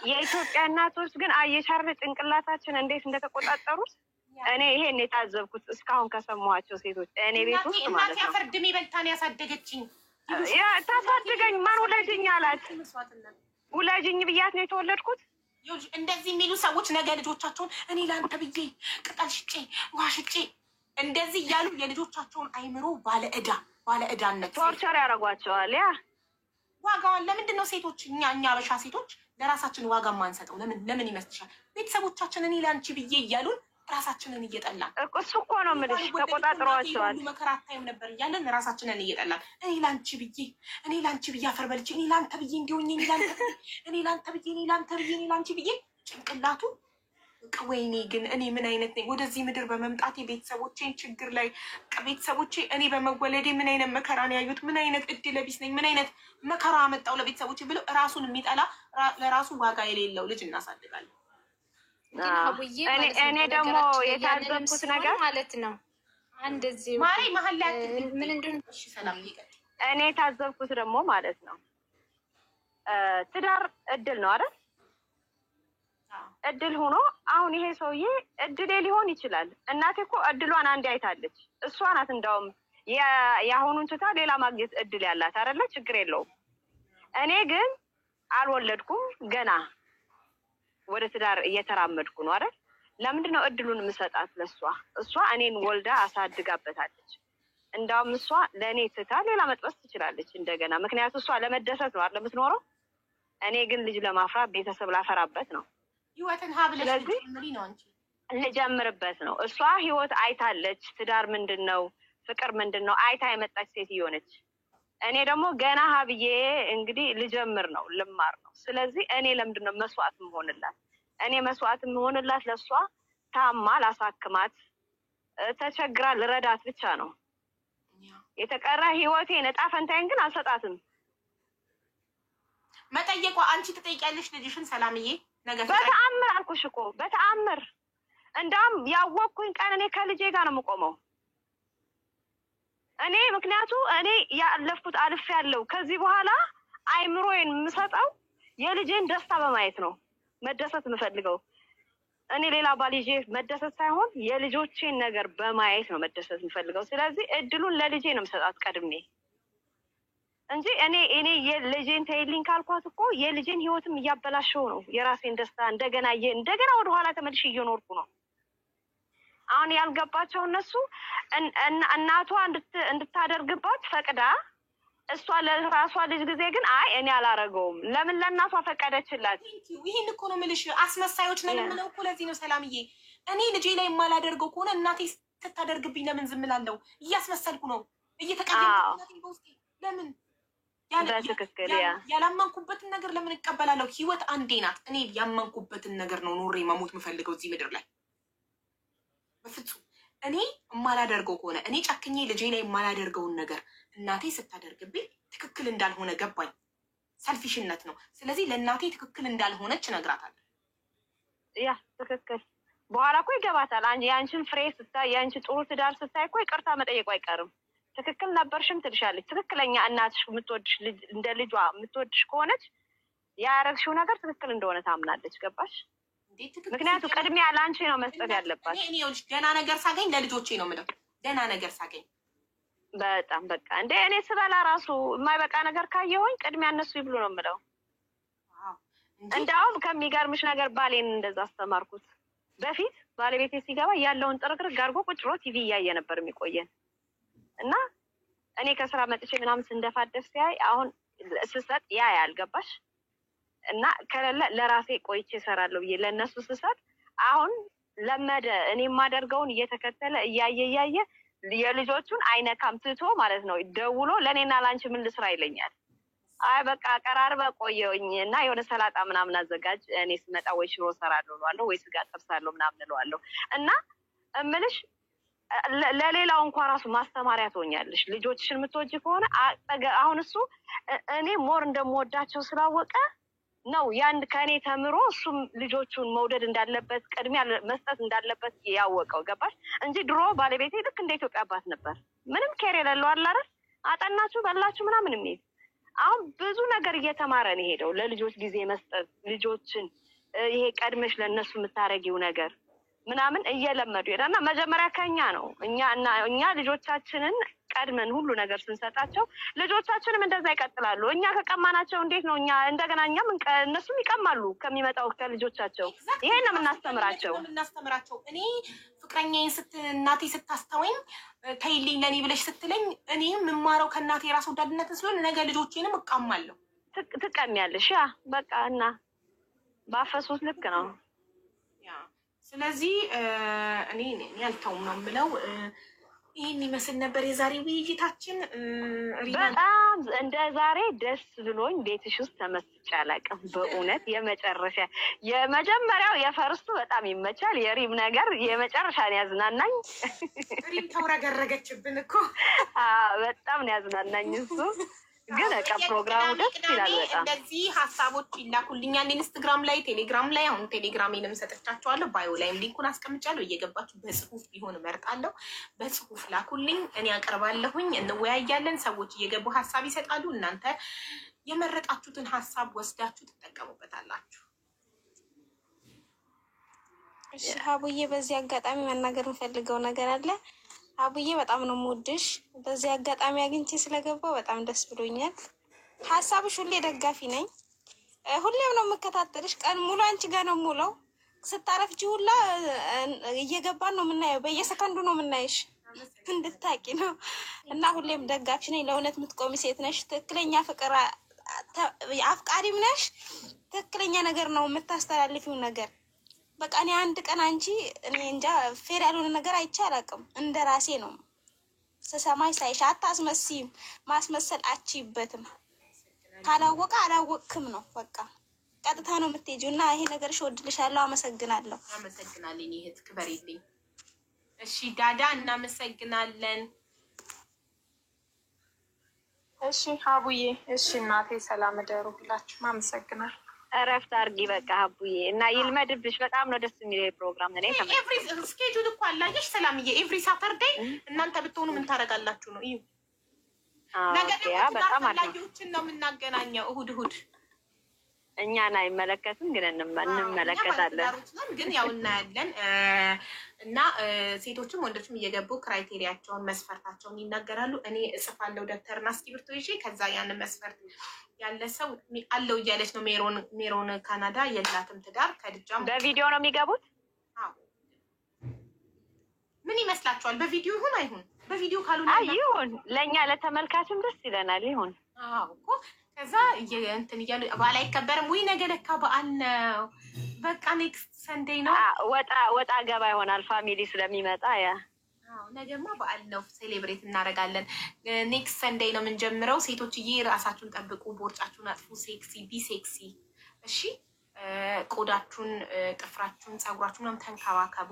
የኢትዮጵያ እናቶች ግን አየሻር ጭንቅላታችን እንዴት እንደተቆጣጠሩት እኔ ይሄን የታዘብኩት እስካሁን ከሰማኋቸው ሴቶች እኔ ቤት ውስጥ ማለት ነው። ፈርድሜ በልታን ያሳደገችኝ ታሳድገኝ ማን ውለጅኝ አላት። ውለጅኝ ብያት ነው የተወለድኩት። እንደዚህ የሚሉ ሰዎች ነገ ልጆቻቸውን እኔ ለአንተ ብዬ ቅጠል ሽጬ ውሃ ሽጬ እንደዚህ እያሉ የልጆቻቸውን አይምሮ ባለዕዳነት ቶርቸር ያደርጓቸዋል። ያ ዋጋዋን ለምንድን ነው ሴቶች እኛ አበሻ ሴቶች ለራሳችን ዋጋ ማንሰጠው? ለምን ይመስልሻል? ቤተሰቦቻችን እኔ ለአንቺ ብዬ እያሉን ራሳችንን እየጠላን እሱ እኮ ነው የምልሽ። ተቆጣጥረዋቸዋል። መከራ አታይም ነበር እያለን ራሳችንን እየጠላን እኔ ለአንቺ ብዬ አፈር በልቼ እኔ ለአንተ ብዬ እንዲሆኝ እኔ ለአንተ ብዬ ጭንቅላቱ ወይኔ ግን እኔ ምን አይነት ነኝ? ወደዚህ ምድር በመምጣቴ ቤተሰቦቼን ችግር ላይ ቤተሰቦቼ እኔ በመወለዴ ምን አይነት መከራ ነው ያዩት? ምን አይነት እድለ ቢስ ነኝ? ምን አይነት መከራ አመጣው ለቤተሰቦቼ ብለው ራሱን የሚጠላ ለራሱ ዋጋ የሌለው ልጅ እናሳድጋለን። እኔ ደግሞ የታዘብኩት ነገር ማለት ነው እንደዚህ ማሪ መሀል ላይ ምን እንደሆነ ሰላም እኔ የታዘብኩት ደግሞ ማለት ነው ትዳር እድል ነው አይደል? እድል ሆኖ አሁን ይሄ ሰውዬ እድሌ ሊሆን ይችላል። እናቴ እኮ እድሏን አንዴ አይታለች። እሷ ናት እንደውም የአሁኑን ትታ ሌላ ማግኘት እድል ያላት አይደለ? ችግር የለውም። እኔ ግን አልወለድኩም ገና ወደ ትዳር እየተራመድኩ ነው አይደል? ለምንድን ነው እድሉን የምሰጣት ለሷ? እሷ እኔን ወልዳ አሳድጋበታለች። እንዳውም እሷ ለእኔ ትታ ሌላ መጥበስ ትችላለች እንደገና። ምክንያቱም እሷ ለመደሰት ነው አይደል የምትኖረው። እኔ ግን ልጅ ለማፍራት ቤተሰብ ላፈራበት ነው። ህይወትን ሀብለሽ ነው አንቺ ልጀምርበት ነው። እሷ ህይወት አይታለች። ትዳር ምንድን ነው፣ ፍቅር ምንድን ነው አይታ የመጣች ሴትዮ ነች። እኔ ደግሞ ገና ሀብዬ እንግዲህ ልጀምር ነው ልማር ነው። ስለዚህ እኔ ለምንድን ነው መስዋዕት የምሆንላት? እኔ መስዋዕት የምሆንላት ለእሷ ታማ ላሳክማት፣ ተቸግራ ልረዳት ብቻ ነው። የተቀረ ህይወቴን እጣ ፈንታዬን ግን አልሰጣትም። መጠየቋ አንቺ ትጠይቂያለሽ ልጅሽን ሰላምዬ? ነገር በተአምር አልኩሽ እኮ በተአምር። እንዳውም ያወቅኩኝ ቀን እኔ ከልጄ ጋር ነው የምቆመው። እኔ ምክንያቱ እኔ ያለፍኩት አልፍ ያለው ከዚህ በኋላ አይምሮዬን የምሰጠው የልጄን ደስታ በማየት ነው መደሰት የምፈልገው። እኔ ሌላ ባል ይዤ መደሰት ሳይሆን የልጆቼን ነገር በማየት ነው መደሰት የምፈልገው። ስለዚህ እድሉን ለልጄ ነው የምሰጣት ቀድሜ እንጂ እኔ የልጄን ተይልኝ ካልኳት እኮ የልጄን ህይወትም እያበላሸው ነው። የራሴን ደስታ እንደገና ወደኋላ ተመልሼ እየኖርኩ ነው። አሁን ያልገባቸው እነሱ እናቷ እንድታደርግባት ፈቅዳ እሷ ለራሷ ልጅ ጊዜ ግን አይ እኔ አላረገውም። ለምን ለእናቷ ፈቀደችላት? ይህን እኮ ነው የምልሽ። አስመሳዮች ነን የምለው እኮ ለዚህ ነው ሰላምዬ። እኔ ልጄ ላይ የማላደርገው ከሆነ እናቴ ስታደርግብኝ ለምን ዝም እላለሁ? እያስመሰልኩ ነው እየተቀየምኩ በውስጤ። ለምን በትክክል ያላመንኩበትን ነገር ለምን እቀበላለሁ? ህይወት አንዴ ናት። እኔ ያመንኩበትን ነገር ነው ኖሬ መሞት የምፈልገው እዚህ ምድር ላይ። በፍጹም እኔ የማላደርገው ከሆነ እኔ ጨክኜ ልጄ ላይ የማላደርገውን ነገር እናቴ ስታደርግብኝ ትክክል እንዳልሆነ ገባኝ። ሰልፊሽነት ነው። ስለዚህ ለእናቴ ትክክል እንዳልሆነች እነግራታለሁ። ያ ትክክል በኋላ እኮ ይገባታል። የአንቺን ፍሬ ስታይ የአንቺ ጥሩ ትዳር ስታይ እኮ ይቅርታ መጠየቁ አይቀርም። ትክክል ነበርሽም ትልሻለች። ትክክለኛ እናትሽ የምትወድሽ እንደ ልጇ የምትወድሽ ከሆነች ያረግሽው ነገር ትክክል እንደሆነ ታምናለች። ገባሽ? ምክንያቱም ቅድሚያ ለአንቺ ነው መስጠት ያለባት። እኔ ገና ነገር ሳገኝ ለልጆቼ ነው የምለው። ገና ነገር ሳገኝ በጣም በቃ እንደ እኔ ስበላ ራሱ የማይበቃ ነገር ካየሁኝ ቅድሚያ እነሱ ይብሉ ነው የምለው። እንዳውም ከሚገርምሽ ነገር ባሌን እንደዛ አስተማርኩት። በፊት ባለቤቴ ሲገባ ያለውን ጥርግርግ አድርጎ ቁጭ ብሎ ቲቪ እያየ ነበር የሚቆየን እና እኔ ከስራ መጥቼ ምናምን ስንደፋደፍ ሲያይ አሁን ስሰጥ ያ ያልገባሽ እና ከሌለ ለራሴ ቆይቼ እሰራለሁ ብዬ ለእነሱ ስሰጥ አሁን ለመደ። እኔ የማደርገውን እየተከተለ እያየ የልጆቹን አይነካም ትቶ ማለት ነው። ደውሎ ለእኔና ላንቺ ምን ልስራ ይለኛል። አይ በቃ ቀራርበ ቆየውኝ እና የሆነ ሰላጣ ምናምን አዘጋጅ፣ እኔ ስመጣ ወይ ሽሮ እሰራለሁ እለዋለሁ ወይ ስጋ ጠብሳለሁ ምናምን እለዋለሁ። እና እምልሽ ለሌላው እንኳን ራሱ ማስተማሪያ ትሆኛለሽ። ልጆችሽን የምትወጂ ከሆነ አሁን እሱ እኔ ሞር እንደምወዳቸው ስላወቀ ነው ያን ከእኔ ተምሮ እሱም ልጆቹን መውደድ እንዳለበት ቅድሚያ መስጠት እንዳለበት ያወቀው። ገባሽ? እንጂ ድሮ ባለቤቴ ልክ እንደ ኢትዮጵያ አባት ነበር። ምንም ኬር የሌለው አለ አይደል? አጠናችሁ በላችሁ ምናምን የሚል አሁን ብዙ ነገር እየተማረ ነው ሄደው ለልጆች ጊዜ መስጠት፣ ልጆችን ይሄ ቀድመሽ ለእነሱ የምታረጊው ነገር ምናምን እየለመዱ ሄዳና መጀመሪያ ከኛ ነው እኛ ልጆቻችንን ቀድመን ሁሉ ነገር ስንሰጣቸው ልጆቻችንም እንደዛ ይቀጥላሉ። እኛ ከቀማናቸው እንዴት ነው እኛ እንደገና እኛም እነሱም ይቀማሉ ከሚመጣው ከልጆቻቸው። ይሄን ነው የምናስተምራቸው። እኔ ፍቅረኛዬን እናቴ ስታስተወኝ ተይልኝ ለኔ ብለሽ ስትለኝ እኔ የምማረው ከእናቴ የራስ ወዳድነትን ስለሆነ ነገ ልጆቼንም እቀማለሁ። ትቀሚያለሽ። ያ በቃ እና ባፈሱት ልክ ነው። ስለዚህ እኔ አልተውም ነው የምለው። ይህን ይመስል ነበር የዛሬ ውይይታችን። በጣም እንደ ዛሬ ደስ ብሎኝ ቤትሽ ውስጥ ተመስጬ አላውቅም። በእውነት የመጀመሪያው የፈርስቱ በጣም ይመቻል። የሪም ነገር የመጨረሻ ነው ያዝናናኝ። ሪም ተውረገረገችብን እኮ በጣም ነው ያዝናናኝ እሱ። ግን በቃ ፕሮግራሙ ደስ ይላል በጣም። እንደዚህ ሀሳቦች ይላኩልኛል ኢንስታግራም ላይ፣ ቴሌግራም ላይ። አሁን ቴሌግራሜንም ሰጥቻቸዋለሁ፣ ባዮ ላይም ሊንኩን አስቀምጫለሁ። እየገባችሁ በጽሁፍ ቢሆን እመርጣለሁ። በጽሁፍ ላኩልኝ፣ እኔ አቀርባለሁኝ፣ እንወያያለን። ሰዎች እየገቡ ሀሳብ ይሰጣሉ። እናንተ የመረጣችሁትን ሀሳብ ወስዳችሁ ትጠቀሙበታላችሁ። እሺ ሀቡዬ፣ በዚህ አጋጣሚ መናገር የምፈልገው ነገር አለ። አቡዬ በጣም ነው የምወድሽ። በዚህ አጋጣሚ አግኝቼ ስለገባው በጣም ደስ ብሎኛል። ሀሳብሽ ሁሌ ደጋፊ ነኝ። ሁሌም ነው የምከታተልሽ። ቀን ሙሉ አንቺ ጋር ነው የምውለው። ስታረፍጂ ሁላ እየገባን ነው የምናየው። በየሰከንዱ ነው የምናይሽ፣ እንድታቂ ነው። እና ሁሌም ደጋፊ ነኝ። ለእውነት የምትቆሚ ሴት ነሽ። ትክክለኛ ፍቅር አፍቃሪም ነሽ። ትክክለኛ ነገር ነው የምታስተላልፊው ነገር። በቃ እኔ አንድ ቀን አንቺ እኔ እንጃ ፌር ያልሆነ ነገር አይቼ አላውቅም። እንደ ራሴ ነው ስሰማሽ ሳይሽ። አታስመስይም፣ ማስመሰል አችይበትም። ካላወቀ አላወቅክም ነው በቃ ቀጥታ ነው የምትሄጂው። እና ይሄ ነገርሽ እወድልሻለሁ። አመሰግናለሁ። አመሰግናለሁ። እህት ክበሪልኝ። እሺ ዳዳ፣ እናመሰግናለን። እሺ ሀቡዬ፣ እሺ እናቴ፣ ሰላም እደሩ። ሁላችሁም አመሰግናለሁ። እረፍት አድርጊ በቃ ሀቡዬ። እና ይልመድብሽ። በጣም ነው ደስ የሚለው ፕሮግራም። እኔ ኤቭሪ ስኬጁል እኮ አላየሽ ሰላምዬ። ኤቭሪ ሳተርዴይ እናንተ ብትሆኑ ምን ታደርጋላችሁ ነው? እዩ ነገር በጣም አላየዎችን ነው የምናገናኘው። እሁድ እኛን አይመለከትም፣ ግን እንመለከታለን። ግን ያው እናያለን። እና ሴቶችም ወንዶችም እየገቡ ክራይቴሪያቸውን መስፈርታቸውን ይናገራሉ። እኔ እጽፋለሁ ደብተርና እስክሪብቶ ይዤ። ከዛ ያንን መስፈርት ያለ ሰው አለው እያለች ነው ሜሮን ካናዳ የላትም ትዳር ከድጃም። በቪዲዮ ነው የሚገቡት? ምን ይመስላችኋል? በቪዲዮ ይሁን አይሁን? በቪዲዮ ካልሆነ ይሁን፣ ለእኛ ለተመልካችም ደስ ይለናል። ይሁን እኮ ከዛ እንትን እያሉ በዓል አይከበርም ወይ? ነገ ለካ በዓል ነው። በቃ ኔክስት ሰንዴይ ነው። ወጣ ገባ ይሆናል ፋሚሊ ስለሚመጣ። ነገማ በዓል ነው። ሴሌብሬት እናደርጋለን። ኔክስት ሰንዴይ ነው የምንጀምረው። ሴቶችዬ ራሳችሁን ጠብቁ፣ ቦርጫችሁን አጥፉ፣ ቢ ሴክሲ። እሺ ቆዳችሁን፣ ጥፍራችሁን፣ ፀጉራችሁን ምናምን ተንከባከቡ።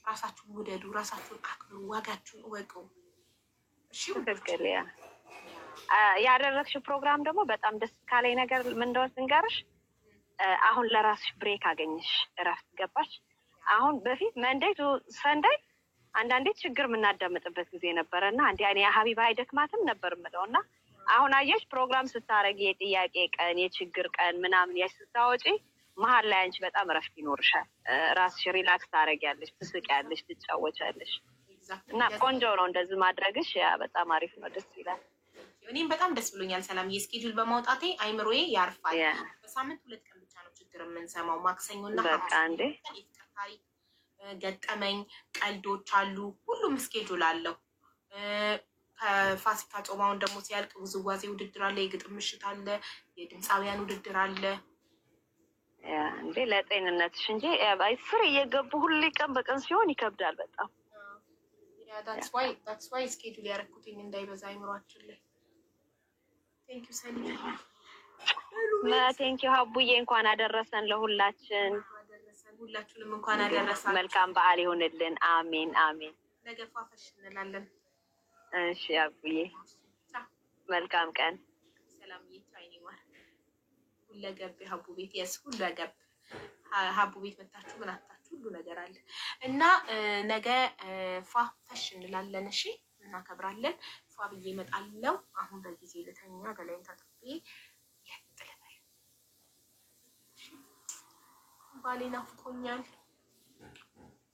ራሳችሁን ውደዱ፣ ራሳችሁን አክብሩ፣ ዋጋችሁን እወቁ። እሺ ትክክል። ያደረግሽው ፕሮግራም ደግሞ በጣም ደስ ካለኝ ነገር ምን እንደሆነ ስንገርሽ፣ አሁን ለራስሽ ብሬክ አገኘሽ፣ እረፍት ገባሽ። አሁን በፊት መንዴይ ቱ ሰንደይ አንዳንዴ ችግር የምናዳምጥበት ጊዜ ነበረና አንዴ እኔ ሀቢባ አይደክማትም ነበር የምለውና አሁን አየሽ ፕሮግራም ስታረጊ የጥያቄ ቀን የችግር ቀን ምናምን ያሽ ስታወጪ መሀል ላይ አንቺ በጣም እረፍት ይኖርሻል። ራስሽ ሪላክስ ታረጊያለሽ፣ ትስቂያለሽ፣ ትጫወቻለሽ እና ቆንጆ ነው እንደዚህ ማድረግሽ። ያ በጣም አሪፍ ነው፣ ደስ ይላል። እኔም በጣም ደስ ብሎኛል ሰላም የስኬጁል በማውጣቴ አይምሮዬ ያርፋል። በሳምንት 2 ቀን ብቻ ነው ችግር የምንሰማው፣ ማክሰኞና በቃ እንዴ ታሪክ ገጠመኝ ቀልዶች አሉ፣ ሁሉም ስኬጁል አለው። ከፋሲካ ጾማውን ደግሞ ሲያልቅ ውዝዋዜ ውድድር አለ፣ የግጥም ምሽት አለ፣ የድምፃውያን ውድድር አለ። እንዴ ለጤንነትሽ እንጂ ስር እየገቡ ሁሌ ቀን በቀን ሲሆን ይከብዳል በጣም። that's why ስኬጁል ያደረኩትኝ እንዳይበዛ አይምሯችን ላይ። ቴንክ ዩ ሰኒ ቴንክ ዩ ሀቡዬ፣ እንኳን አደረሰን ለሁላችን። ሁላችሁንም እንኳን አደረሳችሁ። መልካም በዓል ይሁንልን። አሜን አሜን። ነገ ፏፈሽ እንላለን። እሺ አቡዬ መልካም ቀን። ሰላም ይቻይኒ ማር ሁለገብ ሀቡ ቤት የስ ሁለገብ ሀቡ ቤት መታችሁ ምን አታችሁ ሁሉ ነገር አለ እና ነገ ፏፈሽ እንላለን። እሺ እናከብራለን። ፏ ብዬ እመጣለሁ። አሁን በጊዜ ልተኛ ገላይን ታጥቤ ለጥለበል። ባሌ ናፍቆኛል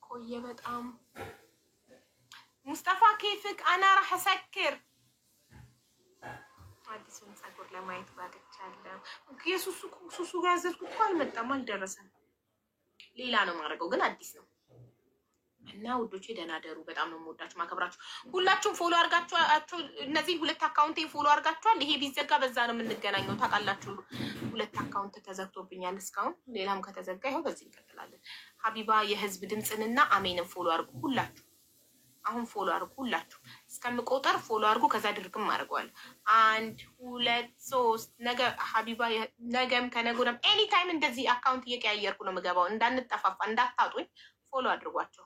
ቆየ በጣም። ሙስጠፋ ኬፍክ አና راح اسكر አዲሱን ፀጉር ለማየት ባደቻለሁ። ሱሱ ጋር ያዘዝኩት እኮ አልመጣም አልደረሰም። ሌላ ነው ማድረገው ግን አዲስ ነው። እና ውዶቼ ደህና ደሩ። በጣም ነው የምወዳችሁ ማከብራችሁ። ሁላችሁም ፎሎ አድርጋችሁ እነዚህ 2 አካውንቴን ፎሎ አድርጋችኋል። ይሄ ቢዘጋ በዛ ነው የምንገናኘው ታውቃላችሁ። 2 አካውንት ተዘግቶብኛል እስካሁን። ሌላም ከተዘጋ ይኸው በዚህ እንቀጥላለን። ሀቢባ የህዝብ ድምፅንና አሜንን ፎሎ አድርጉ ሁላችሁ። አሁን ፎሎ አድርጉ ሁላችሁ። እስከምቆጠር ፎሎ አድርጉ። ከዛ ድርግም አድርገዋለሁ። 1 2 3 ነገ ሀቢባ ነገም ከነገም ኤኒ ታይም እንደዚህ አካውንት እየቀያየርኩ ነው የምገባው። እንዳንጠፋፋ እንዳታጡኝ ፎሎ አድርጓቸው።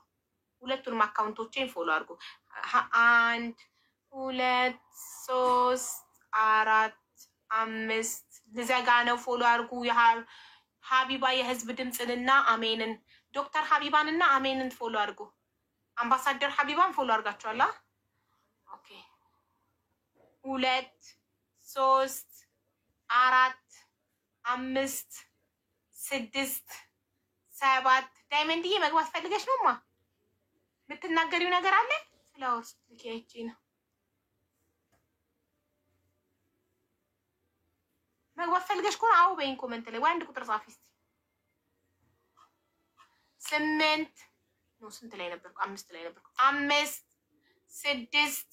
ሁለቱንም አካውንቶቼን ፎሎ አድርጉ። 1 2 3 4 5 ልዘጋ ነው። ፎሎ አድርጉ። ሀቢባ የህዝብ ድምፅንና አሜንን ዶክተር ሀቢባንና አሜንን ፎሎ አድርጉ። አምባሳደር ሀቢባን ፎሎ አድርጋችኋል? ኦኬ 2 3 4 5 6 7 ዳይመንድዬ መግባት ፈልገሽ ነውማ? የምትናገሪው ነገር አለ? ፍላወርስ ልኪያቺ ነው መግባት ፈልገሽ ከሆነ አዎ በይን ኮመንት ላይ ወይ 1 ቁጥር ጻፊ እስቲ። 8 ነው ስንት ላይ ነበርኩ? 5 ላይ ነበርኩ። 5 6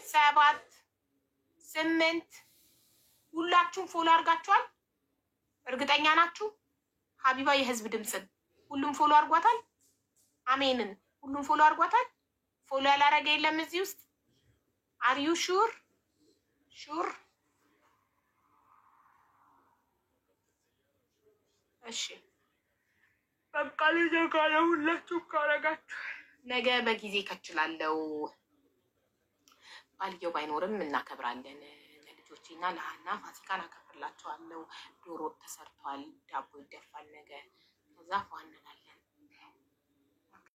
7 8 ሁላችሁም ፎሎ አድርጋችኋል? እርግጠኛ ናችሁ? ሀቢባ የህዝብ ድምፅን ሁሉም ፎሎ አድርጓታል? አሜንን ሁሉም ፎሎ አድርጓታል? ፎሎ ያላረገ የለም እዚህ ውስጥ? አር ዩ ሹር? እሺ በቃ ልዘጋ ነው። ሁላችሁም ካረጋችሁ ነገ በጊዜ ከችላለው። ባልየው ባይኖርም እናከብራለን። ለልጆቼና ለሀና ፋሲካን አከብርላቸዋለሁ። ዶሮ ተሰርቷል፣ ዳቦ ይደፋል ነገ። ከዛ ፏ እንላለን።